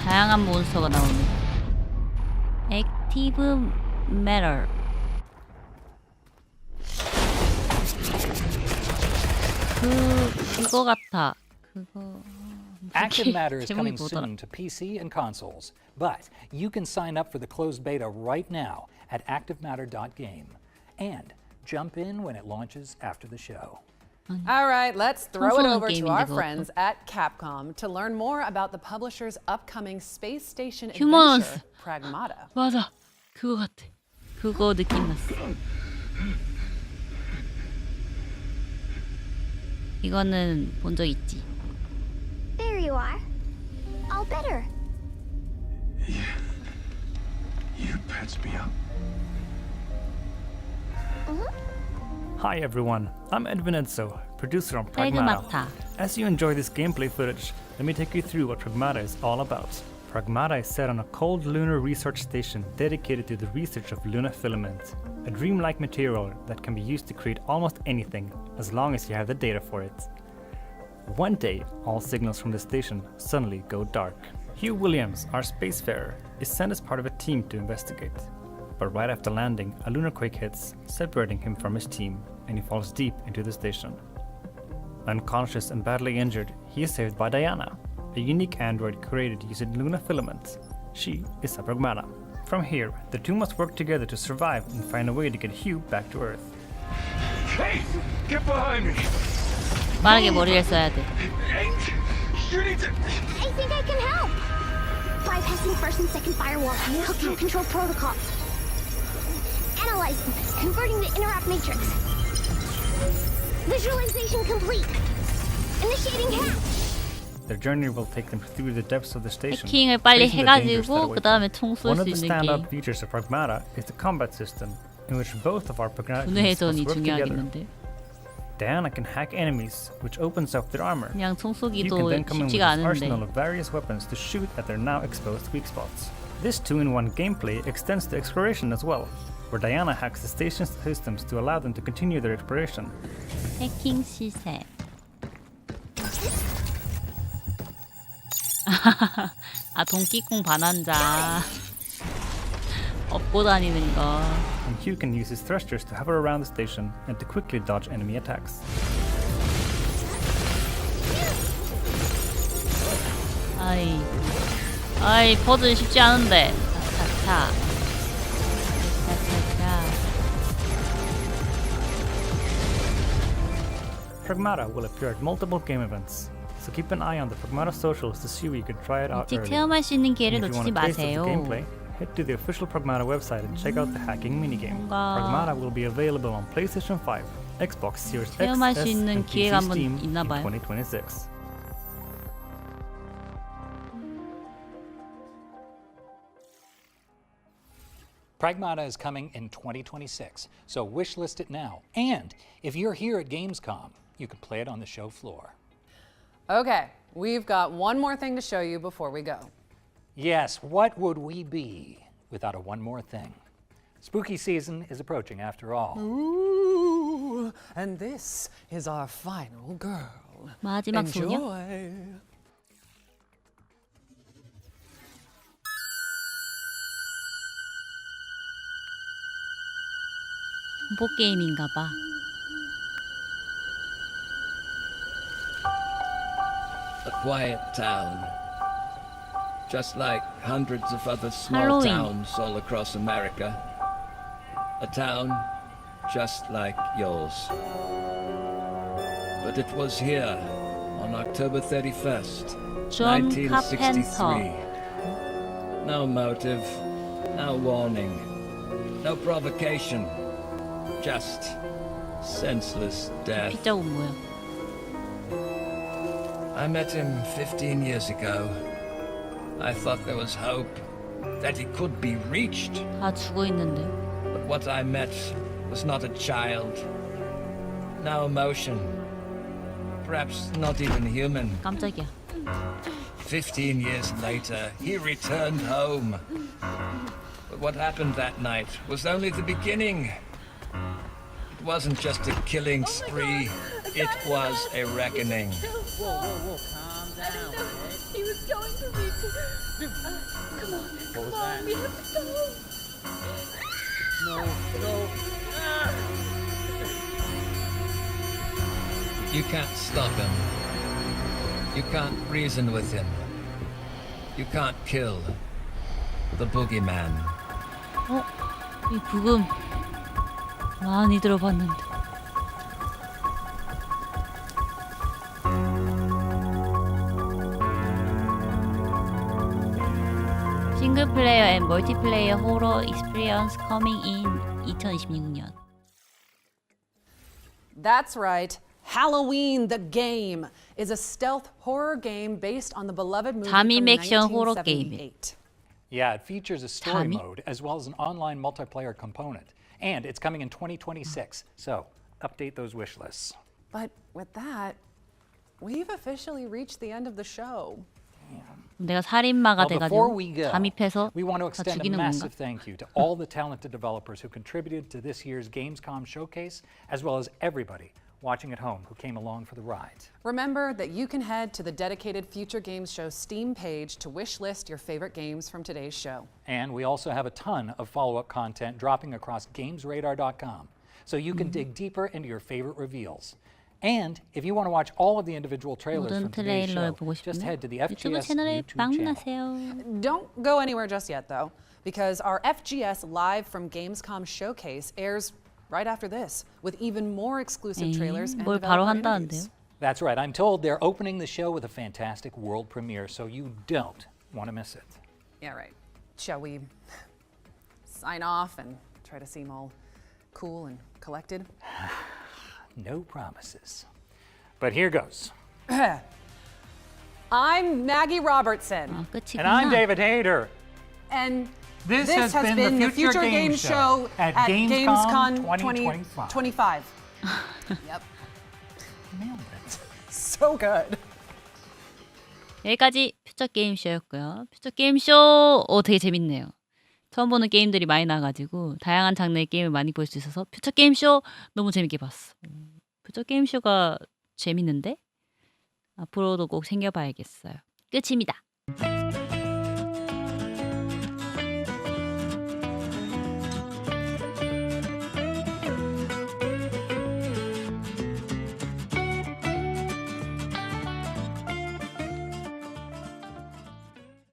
다양한 몬스터가 나오네. 액티브 매터. 그거 같아. 그거. Active Matter is 제목이 coming 뭐더라? soon to PC and consoles, but you can sign up for the closed beta right now at activematter.game and jump in when it launches after the show. All right, let's throw it over to 게임인데, our 그것도. friends at Capcom to learn more about the publisher's upcoming space station 휴먼스. adventure, Pragmata. 맞아. 그거 같아. 그거 느낌 났어. 이거는 본 적 있지. There you are. All better. You patched me up. Hi everyone, I'm Edwin Edzo, producer on Pragmata. 프래그마타. As you enjoy this gameplay footage, let me take you through what Pragmata is all about. Pragmata is set on a cold lunar research station dedicated to the research of lunar filament, a dreamlike material that can be used to create almost anything as long as you have the data for it. One day, all signals from the station suddenly go dark. Hugh Williams, our spacefarer, is sent as part of a team to investigate. But right after landing, a lunar quake hits, separating him from his team, and he falls deep into the station. Unconscious and badly injured, he is saved by Diana, a unique android created using lunar filaments. She is a Pragmata. From here, the two must work together to survive and find a way to get Hugh back to Earth. Hey! Get behind me! 빠르게 머리를 써야 돼. You need to... I think I can help. Bypassing first and second firewall, hooking control protocols. Analyzing, converting the interrupt matrix. Visualization complete. Initiating hack. Their journey will take them through the depths of the station. 해킹을 빨리 facing the dangers that 해가지고 await 그 다음에 them. 총 쏠 One 수 of the 있는 standout 게 features of Pragmata is the combat system, in which both of our Pragmata 분해 teams must 회전이 work together. 중요하겠는데. Diana can hack enemies, which opens up their armor. 그냥 총 You 쏘기도 can then come in with 쉽지가 an 않은데. arsenal of various weapons to shoot at their now exposed weak spots. This 2-in-1 gameplay extends to exploration as well, where Diana hacks the station's systems to allow them to continue their exploration. 해킹 시세. 아 동키콩 반환자. 업고 다니는 거. And Hugh can use his thrusters to hover around the station and to quickly dodge enemy attacks. 아이 퍼즐 쉽지 않은데. 자. Pragmata will appear at multiple game events, so keep an eye on the Pragmata socials to see where you can try it out 일찍 early. 체험할 수 있는 기회를 And if you 놓치지 want a taste of 마세요. the gameplay, head to the official Pragmata website and check out the hacking minigame. Pragmata will be available on PlayStation 5, Xbox Series X, 체험할 S, 수 있는 and 기회가 PC 한번 Steam in 있나 봐요. 2026. Pragmata is coming in 2026, so wishlist it now. And if you're here at Gamescom, you can play it on the show floor. Okay, we've got one more thing to show you before we go. Yes, what would we be without a one more thing? Spooky season is approaching after all. Ooh, and this is our final girl. 마지막 소녀? Enjoy. 공포 게임인가 봐. A quiet town. Just like hundreds of other small Halloween. towns all across America. A town just like yours. But it was here on October 31st, John 1963. No motive, no warning, no provocation. Just senseless death. 피자국 뭐야? I met him 15 years ago. I thought there was hope, that he could be reached. 다 죽어 있는데. But what I met was not a child. No emotion. Perhaps not even human. 깜짝이야. 15 years later, he returned home. But what happened that night was only the beginning. It wasn't just a killing spree, it was a reckoning. Whoa, calm down. He was going to reach it. Come on, What was come on, that? we have to go. No. You can't stop him. You can't reason with him. You can't kill the boogeyman. 이 부금 많이 들어봤는데. 싱글 플레이어 앤 멀티플레이어 호러 익스피리언스 커밍 인 2026년. That's right. Halloween the Game is a stealth horror game based on the beloved movie from 잠입 액션 호러 게임. 1978. Yeah, it features a story 잠이? mode as well as an online multiplayer component. And it's coming in 2026, so update those wish lists. But with that, we've officially reached the end of the show. 내가 살인마가 Well, before 돼가지고 we go, 잠입해서 we want to 다 extend a 죽이는 건가? massive thank you to all the talented developers who contributed to this year's Gamescom showcase, as well as everybody watching at home who came along for the ride. Remember that you can head to the dedicated Future Games Show Steam page to wish list your favorite games from today's show. And we also have a ton of follow-up content dropping across gamesradar.com, so you can dig deeper into your favorite reveals. And if you want to watch all of the individual trailers 모든 from today's 트레일러를 show, 보고 just 싶으면 head to the 유튜브 FGS 채널에 YouTube channel. 방문하세요. Don't go anywhere just yet, though, because our FGS Live from Gamescom showcase airs right after this, with even more exclusive trailers and 뭘 바로 developer 한다는데요? interviews. That's right. I'm told they're opening the show with a fantastic world premiere, so you don't want to miss it. Yeah, right. Shall we sign off and try to seem all cool and collected? No promises. But here goes. I'm Maggie Robertson. 아, 끝이구나. And I'm David Hayter. And This has been the Future Game Show at Gamescom 2025. Yep. Nailed it. So good. 여기까지 퓨처 게임쇼였고요. 퓨처 게임쇼 되게 재밌네요. 처음 보는 게임들이 많이 나와가지고 다양한 장르의 게임을 많이 볼 수 있어서 퓨처 게임쇼 너무 재밌게 봤어. 퓨처 게임쇼가 재밌는데 앞으로도 꼭 챙겨봐야겠어요. 끝입니다.